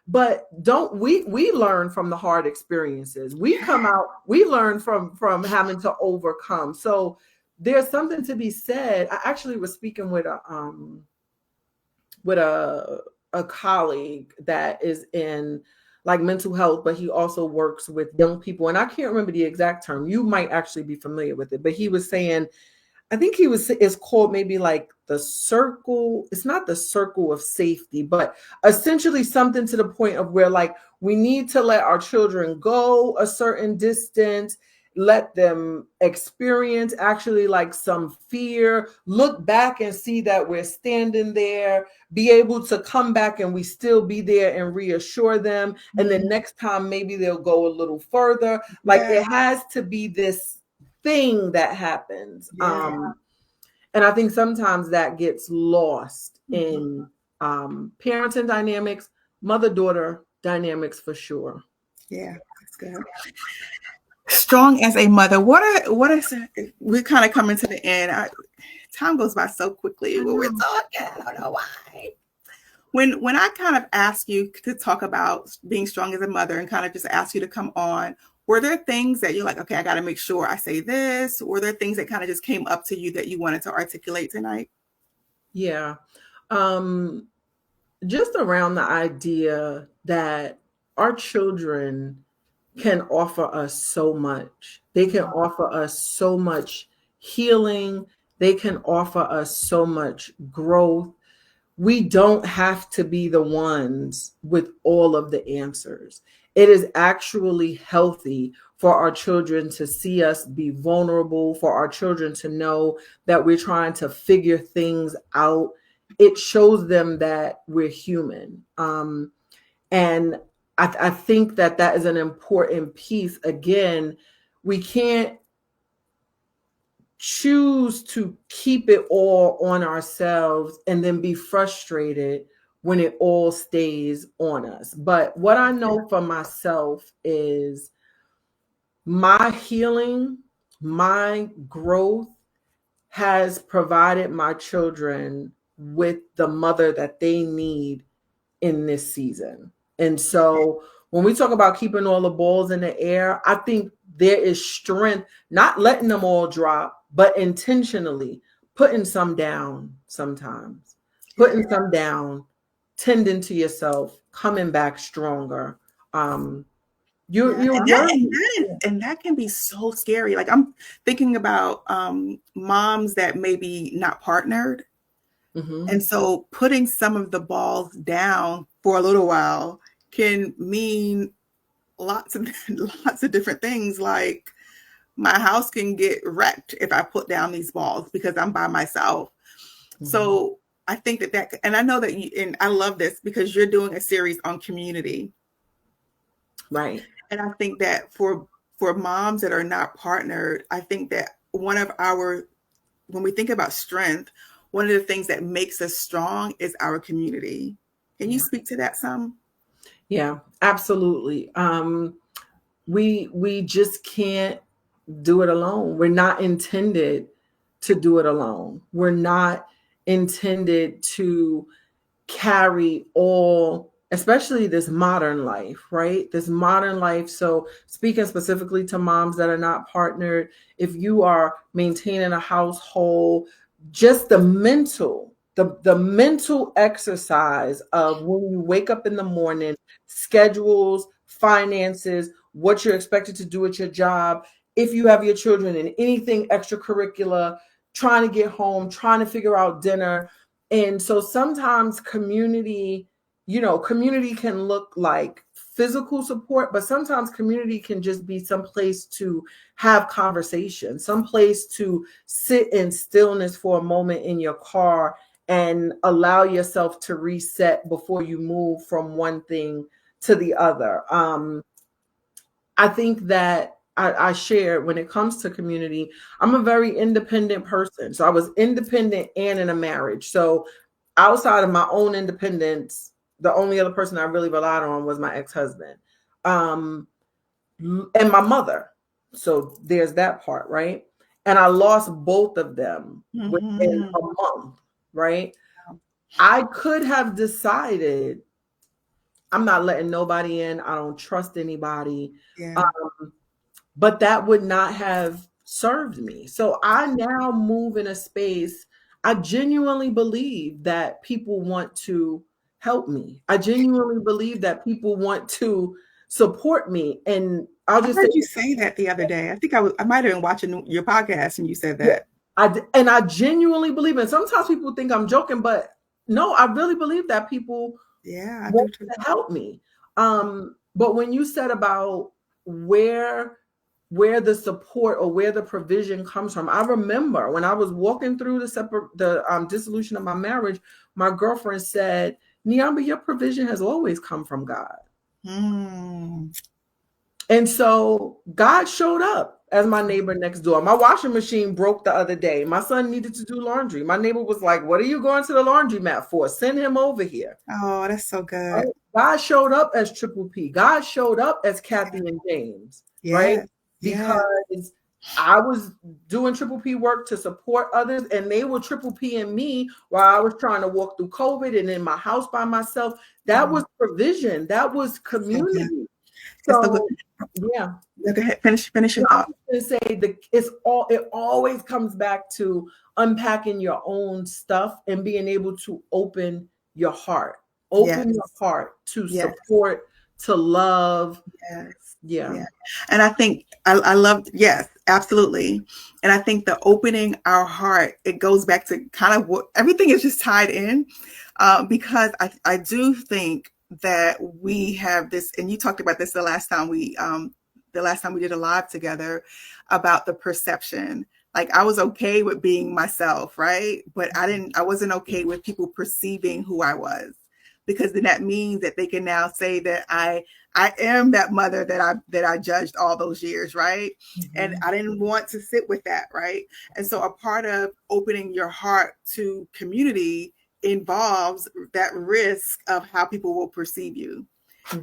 but don't we learn from the hard experiences. We come out, we learn from having to overcome. So there's something to be said. I actually was speaking with a colleague that is in like mental health, but he also works with young people. And I can't remember the exact term. You might actually be familiar with it, but he was saying, it's called maybe like the circle. It's not the circle of safety, but essentially something to the point of where, like, we need to let our children go a certain distance. let them experience actually like some fear, look back and see that we're standing there, be able to come back and we still be there and reassure them. And then next time, maybe they'll go a little further. Like it has to be this thing that happens. And I think sometimes that gets lost in parenting dynamics, mother-daughter dynamics for sure. Yeah, that's good. Strong as a mother. What are we're kind of coming to the end. Time goes by so quickly when we're talking. I don't know why. When I kind of ask you to talk about being strong as a mother and kind of just ask you to come on, were there things that you're like, okay, I got to make sure I say this? Were there things that kind of just came up to you that you wanted to articulate tonight? Yeah. Just around the idea that our children can offer us so much. They can offer us so much healing. They can offer us so much growth. We don't have to be the ones with all of the answers. It is actually healthy for our children to see us be vulnerable, for our children to know that we're trying to figure things out. It shows them that we're human. And I think that is an important piece. Again, we can't choose to keep it all on ourselves and then be frustrated when it all stays on us. But what I know for myself is my healing, my growth has provided my children with the mother that they need in this season. And so when we talk about keeping all the balls in the air, I think there is strength, not letting them all drop, but intentionally putting some down sometimes, putting some down, tending to yourself, coming back stronger. And that can be so scary. Like I'm thinking about moms that maybe not partnered. And so putting some of the balls down for a little while can mean lots of different things. Like my house can get wrecked if I put down these balls because I'm by myself. So I think that, and I know that and I love this because you're doing a series on community. Right. And I think that for moms that are not partnered, I think that when we think about strength, one of the things that makes us strong is our community. Can you speak to that some? Yeah, absolutely. We just can't do it alone. We're not intended to do it alone. We're not intended to carry all, especially this modern life, right? This modern life. So speaking specifically to moms that are not partnered, if you are maintaining a household, just the mental exercise of when you wake up in the morning, schedules, finances, what you're expected to do at your job, if you have your children in anything extracurricular, trying to get home, trying to figure out dinner. And so sometimes community can look like physical support, but sometimes community can just be some place to have conversation, some place to sit in stillness for a moment in your car and allow yourself to reset before you move from one thing to the other. I think that I share when it comes to community, I'm a very independent person. So I was independent and in a marriage. So outside of my own independence, the only other person I really relied on was my ex-husband, and my mother. So there's that part, right? And I lost both of them within a month, right? I could have decided I'm not letting nobody in. I don't trust anybody. Yeah. But that would not have served me. So I now move in a space. I genuinely believe that people want to help me. I genuinely believe that people want to support me. And I heard you say that the other day. I think I might have been watching your podcast and you said that. I genuinely believe it. Sometimes people think I'm joking, but no, I really believe that people want to help me. But when you said about where where the support or where the provision comes from. I remember when I was walking through the dissolution of my marriage, my girlfriend said, Niamba, your provision has always come from God. And so God showed up as my neighbor next door. My washing machine broke the other day. My son needed to do laundry. My neighbor was like, what are you going to the laundromat for? Send him over here. Oh, that's so good. God showed up as Triple P. God showed up as Kathy and James, right? Because I was doing Triple P work to support others, and they were Triple P and me while I was trying to walk through COVID and in my house by myself. That was provision. That was community. So yeah. Go ahead. Finish your thought. I was going to say it always comes back to unpacking your own stuff and being able to open your heart. Open your heart to support, to love. Yeah. And I think I love, yes, absolutely. And I think the opening our heart, it goes back to kind of what everything is just tied in, because I do think that we have this, and you talked about this the last time we did a live together about the perception. Like I was okay with being myself, right? But I wasn't okay with people perceiving who I was, because then that means that they can now say that I am that mother that I judged all those years, right? And I didn't want to sit with that, right? And so a part of opening your heart to community involves that risk of how people will perceive you.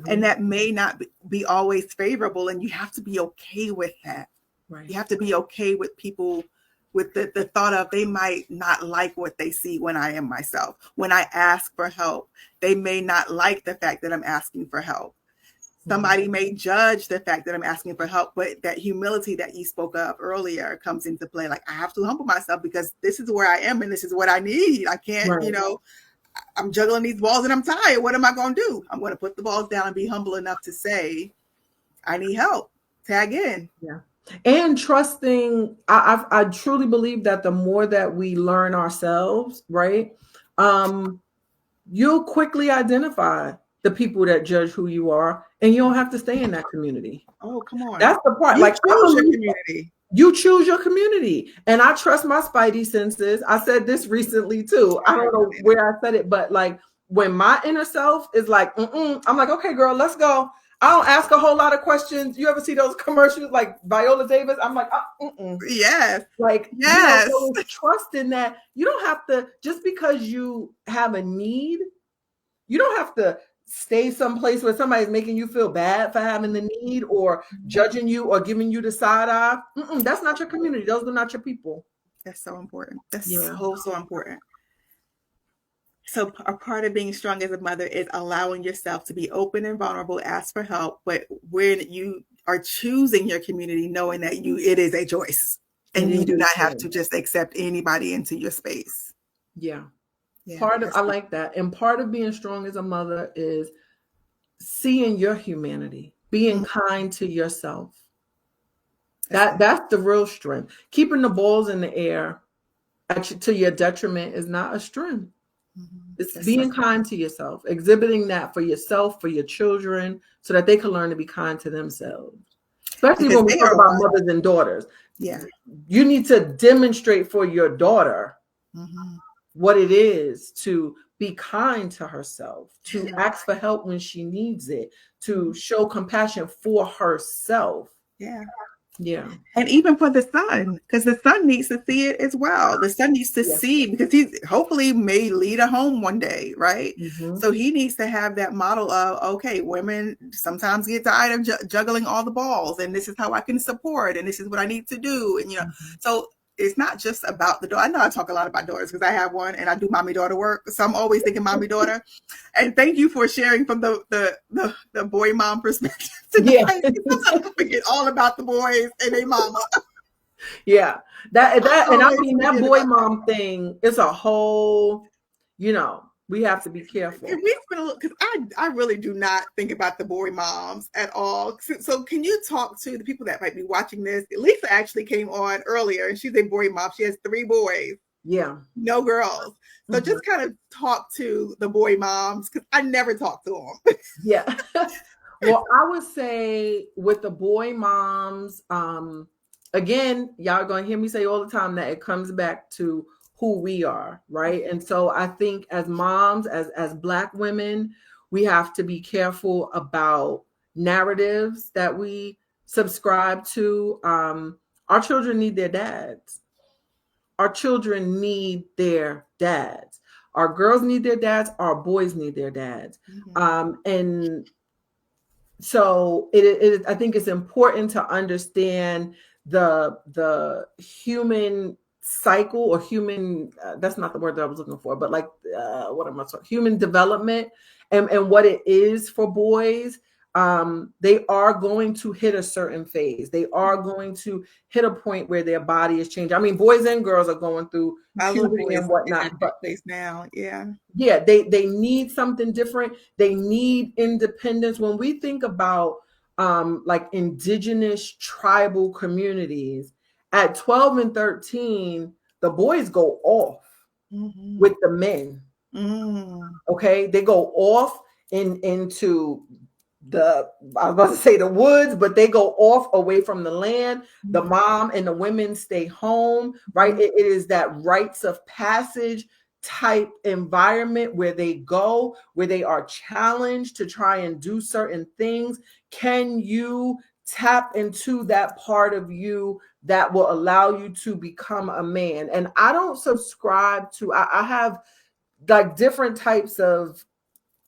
And that may not be always favorable, and you have to be okay with that. Right. You have to be okay with people with the thought of they might not like what they see when I am myself. When I ask for help, they may not like the fact that I'm asking for help. Somebody may judge the fact that I'm asking for help, but that humility that you spoke of earlier comes into play. Like I have to humble myself because this is where I am and this is what I need. I can't, I'm juggling these balls and I'm tired. What am I going to do? I'm going to put the balls down and be humble enough to say, I need help. Tag in. Yeah. And trusting, I truly believe that the more that we learn ourselves, right, you'll quickly identify the people that judge who you are, and you don't have to stay in that community. Oh, come on. That's the part. You choose your community. You choose your community. And I trust my spidey senses. I said this recently too. I don't know where I said it, but like when my inner self is like, I'm like, okay, girl, let's go. I don't ask a whole lot of questions. You ever see those commercials like Viola Davis? I'm like, yes. Like, yes. Trust in that. You don't have to, just because you have a need, you don't have to stay someplace where somebody's making you feel bad for having the need or judging you or giving you the side eye. That's not your community. Those are not your people. That's so important. That's so important. So a part of being strong as a mother is allowing yourself to be open and vulnerable, ask for help. But when you are choosing your community, knowing that it is a choice and you do not have to just accept anybody into your space. Yeah. I like that. And part of being strong as a mother is seeing your humanity, being kind to yourself. That's the real strength. Keeping the balls in the air to your detriment is not a strength. It's being kind to yourself, exhibiting that for yourself, for your children, so that they can learn to be kind to themselves. Especially when we talk about mothers and daughters. Yeah. You need to demonstrate for your daughter what it is to be kind to herself, to ask for help when she needs it, to show compassion for herself. Yeah. And even for the son, because the son needs to see it as well. The son needs to see, because he hopefully may lead a home one day, right? So he needs to have that model of, okay, women sometimes get tired of juggling all the balls, and this is how I can support, and this is what I need to do. And, so it's not just about the daughter. I know I talk a lot about daughters because I have one and I do mommy daughter work. So I'm always thinking mommy daughter. And thank you for sharing from the boy mom perspective. Sometimes I forget all about the boys and their mama. Yeah. That and I mean that boy mom thing is a whole, we have to be careful. Because I really do not think about the boy moms at all. So can you talk to the people that might be watching this? Lisa actually came on earlier, and she's a boy mom. She has 3 boys. Yeah. No girls. So just kind of talk to the boy moms, because I never talk to them. Yeah. Well, I would say with the boy moms, again, y'all gonna hear me say all the time that it comes back to who we are, right? And so I think as moms, as Black women, we have to be careful about narratives that we subscribe to. Our children need their dads. Our children need their dads. Our girls need their dads. Our boys need their dads. And so I think it's important to understand the human cycle or human that's not the word that I was looking for, but like what am I talking? Human development and what it is for boys. They are going to hit a certain phase. They are going to hit a point where their body is changing. I mean, boys and girls are going through puberty and whatnot. But now, yeah, they need something different. They need independence. When we think about like indigenous tribal communities, at 12 and 13, the boys go off with the men. Okay, they go off into I was about to say the woods, but they go off away from the land. The mom and the women stay home, right? It is that rites of passage type environment where they go, where they are challenged to try and do certain things. Can you tap into that part of you that will allow you to become a man? And I don't subscribe to, I have like different types of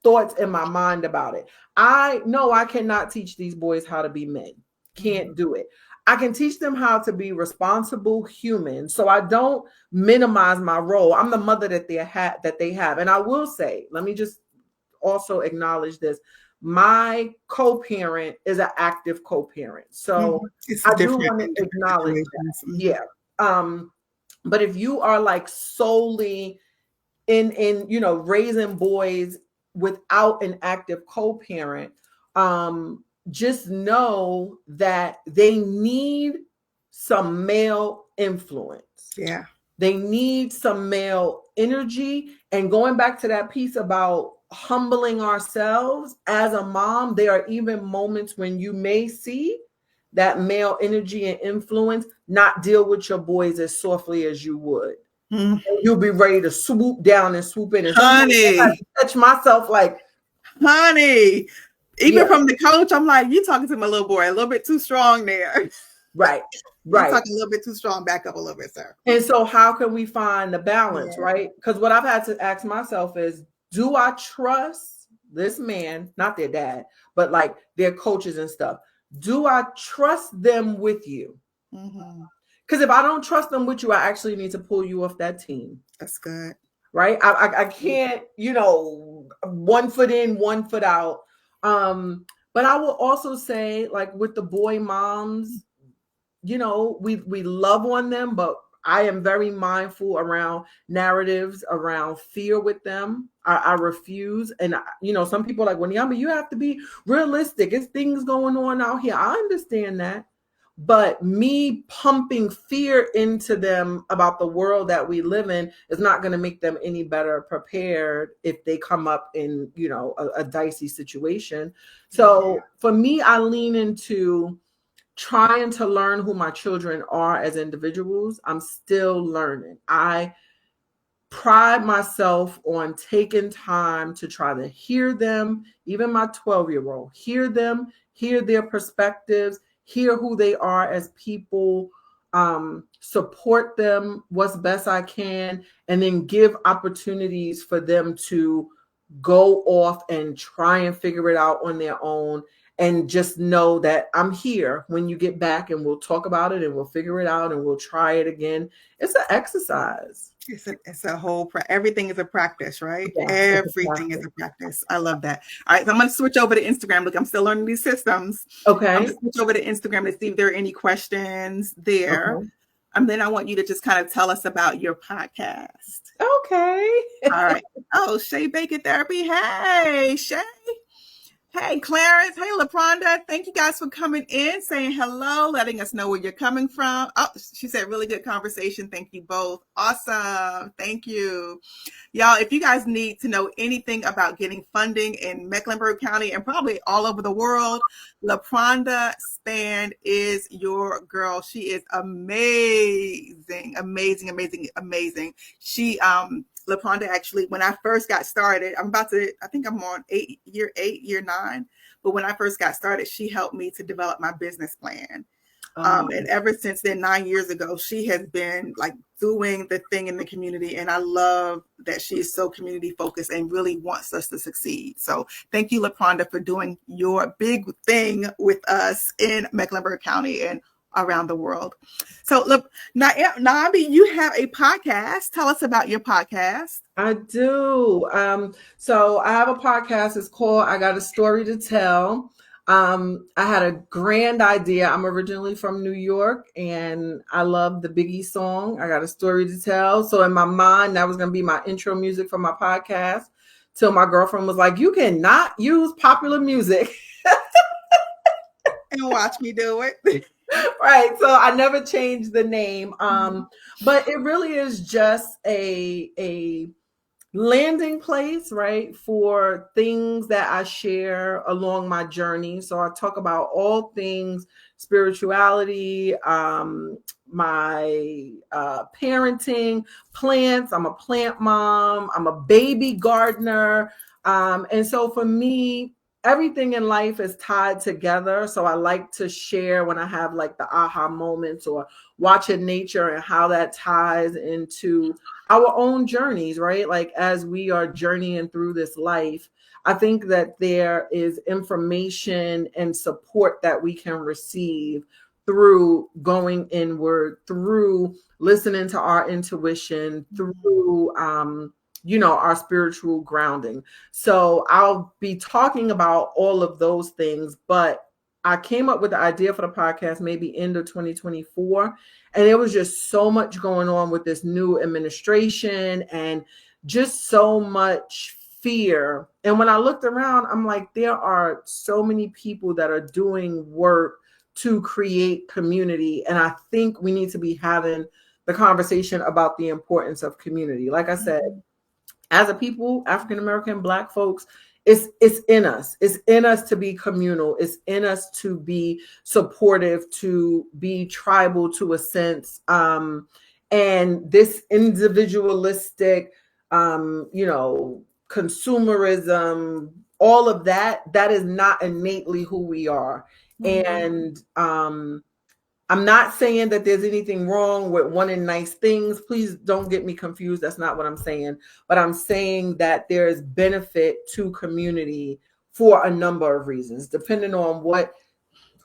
thoughts in my mind about it. I know I cannot teach these boys how to be men. Can't do it. I can teach them how to be responsible humans. So I don't minimize my role. I'm the mother that they have. And I will say, let me just also acknowledge this. My co-parent is an active co-parent. So I do want to acknowledge that. Yeah. But if you are like solely in raising boys without an active co-parent, just know that they need some male influence. Yeah. They need some male energy. And going back to that piece about humbling ourselves as a mom, there are even moments when you may see that male energy and influence not deal with your boys as softly as you would. You'll be ready to swoop down and swoop in. And honey, I touch myself like, honey, even from the coach, I'm like, you talking to my little boy a little bit too strong there. Right. You're talking a little bit too strong. Back up a little bit, sir. And so how can we find the balance, right? Because what I've had to ask myself is, do I trust this man, not their dad, but like their coaches and stuff? Do I trust them with you? Because if I don't trust them with you, I actually need to pull you off that team. That's good. Right? I can't, 1 foot in, 1 foot out. But I will also say, like with the boy moms, we love on them, but I am very mindful around narratives, around fear with them. I refuse. And, some people are like, Wanyama, you have to be realistic. It's things going on out here. I understand that. But me pumping fear into them about the world that we live in is not going to make them any better prepared if they come up in, a dicey situation. So for me, I lean into trying to learn who my children are as individuals. I'm still learning. I pride myself on taking time to try to hear them, even my 12-year-old, hear them, hear their perspectives, hear who they are as people, support them what's best I can, and then give opportunities for them to go off and try and figure it out on their own. And just know that I'm here when you get back, and we'll talk about it and we'll figure it out and we'll try it again. It's an exercise. It's a whole, everything is a practice, right? Yeah, everything is a practice. I love that. All right. So I'm going to switch over to Instagram. Look, I'm still learning these systems. Okay. I'm going to switch over to Instagram to see if there are any questions there. Okay. And then I want you to just kind of tell us about your podcast. Okay. All right. Oh, Shay Bacon Therapy. Hey, Shay. Hey, Clarence. Hey, LaPronda. Thank you guys for coming in, saying hello, letting us know where you're coming from. Oh, she said really good conversation. Thank you both. Awesome. Thank you. Y'all, if you guys need to know anything about getting funding in Mecklenburg County and probably all over the world, LaPronda Span is your girl. She is amazing, amazing, amazing, amazing. She, LaPronda, actually, when I first got started, I think I'm on year 9. But when I first got started, she helped me to develop my business plan. And ever since then, 9 years ago, she has been like doing the thing in the community. And I love that she is so community focused and really wants us to succeed. So thank you, LaPronda, for doing your big thing with us in Mecklenburg County and around the world. So look, Nabi, you have a podcast. Tell us about your podcast. I do. So I have a podcast. It's called I Got a Story to Tell. I had a grand idea. I'm originally from New York and I love the Biggie song, I Got a Story to Tell. So in my mind, that was going to be my intro music for my podcast till my girlfriend was like, you cannot use popular music. And watch me do it. Right. So I never changed the name. But it really is just a landing place, right, for things that I share along my journey. So I talk about all things spirituality, my parenting, plants. I'm a plant mom. I'm a baby gardener. And so for me, everything in life is tied together. So I like to share when I have like the aha moments or watching nature and how that ties into our own journeys, right? Like as we are journeying through this life, I think that there is information and support that we can receive through going inward, through listening to our intuition, through our spiritual grounding. So I'll be talking about all of those things, but I came up with the idea for the podcast maybe end of 2024. And there was just so much going on with this new administration and just so much fear. And when I looked around, I'm like, there are so many people that are doing work to create community. And I think we need to be having the conversation about the importance of community. Like I said, as a people, African American, Black folks, it's in us. It's in us to be communal. It's in us to be supportive, to be tribal to a sense. And this individualistic, consumerism, all of that is not innately who we are. And I'm not saying that there's anything wrong with wanting nice things. Please don't get me confused. That's not what I'm saying. But I'm saying that there's benefit to community for a number of reasons, depending on what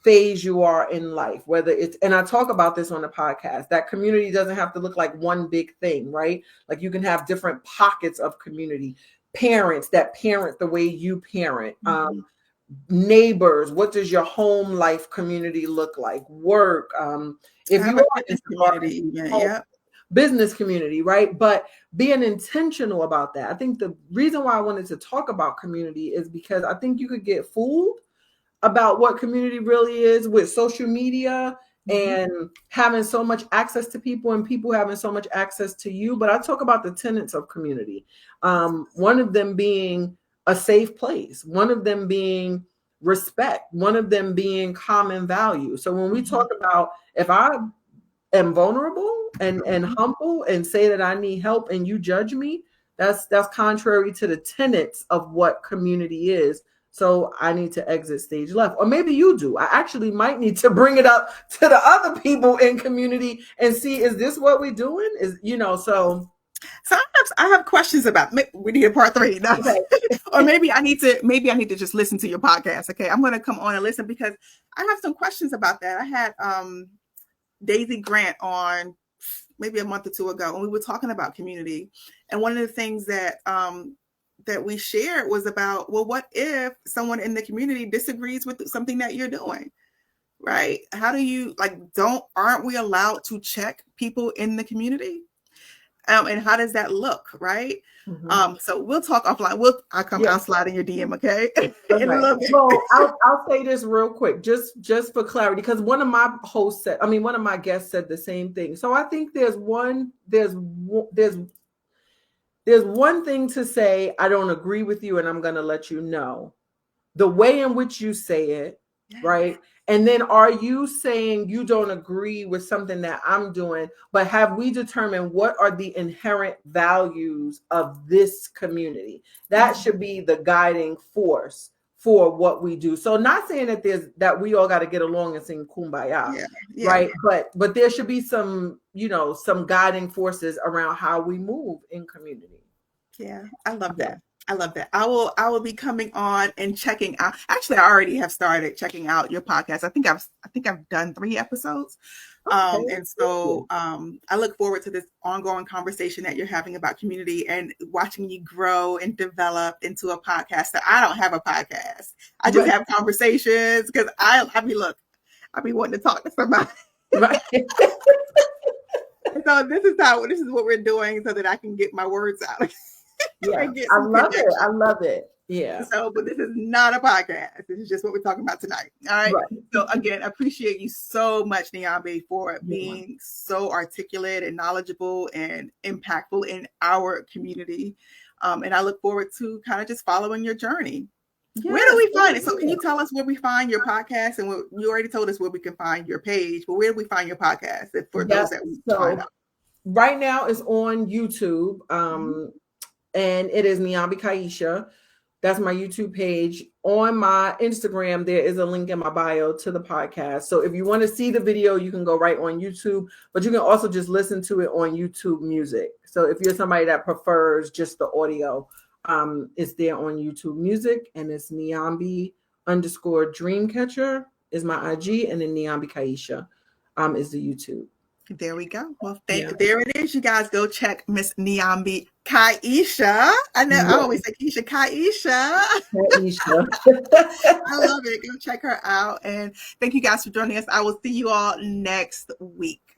phase you are in life, whether it's, and I talk about this on the podcast, that community doesn't have to look like one big thing, right? Like you can have different pockets of community, parents that parent the way you parent, neighbors, what does your home life community look like, work, if you are in community, business community, right? But being intentional about that. I think the reason why I wanted to talk about community is because I think you could get fooled about what community really is with social media and having so much access to people and people having so much access to you. But I talk about the tenets of community. One of them being a safe place, one of them being respect, one of them being common value. So when we talk about, if I am vulnerable and humble and say that I need help and you judge me, that's contrary to the tenets of what community is. So I need to exit stage left. Or maybe you do. I actually might need to bring it up to the other people in community and see, is this what we're doing? So I have questions about, we need a part 3. No. Okay. Or maybe I need to just listen to your podcast. Okay. I'm going to come on and listen because I have some questions about that. I had Daisy Grant on maybe a month or 2 ago, and we were talking about community. And one of the things that we shared was about, well, what if someone in the community disagrees with something that you're doing? Right? How do you, aren't we allowed to check people in the community? And how does that look, right? So we'll talk offline. I'll slide in your DM, okay? In a little bit. Well, I'll say this real quick, just for clarity, because one of my guests said the same thing. So I think there's one thing to say, I don't agree with you, and I'm going to let you know the way in which you say it, right? And then are you saying you don't agree with something that I'm doing, but have we determined what are the inherent values of this community? That should be the guiding force for what we do. So not saying that we all got to get along and sing Kumbaya, right? But there should be some guiding forces around how we move in community. Yeah, I love that. I love that. I will be coming on and checking out. Actually, I already have started checking out your podcast. I think I've done 3 episodes. And so I look forward to this ongoing conversation that you're having about community and watching you grow and develop into a podcaster. I don't have a podcast. I just have conversations because I be wanting to talk to somebody. Right. So this is what we're doing so that I can get my words out. Yeah, I love it. Yeah. So, but this is not a podcast. This is just what we're talking about tonight. All right. So again, I appreciate you so much, Niambi, for being so articulate and knowledgeable and impactful in our community. And I look forward to kind of just following your journey. Yes, where do we find it? So can you tell us where we find your podcast? And you already told us where we can find your page, but where do we find your podcast for those that we find out? Right now it's on YouTube. And it is Niambi Kaisha. That's my YouTube page. On my Instagram, there is a link in my bio to the podcast. So if you want to see the video, you can go right on YouTube, but you can also just listen to it on YouTube Music. So if you're somebody that prefers just the audio, it's there on YouTube Music, and it's Niambi_Dreamcatcher is my IG, and then Niambi Kaisha is the YouTube. There we go. Well, there it is. You guys go check Miss Niambi Kaisha. I always say Keisha Kaisha. I love it. Go check her out. And thank you guys for joining us. I will see you all next week.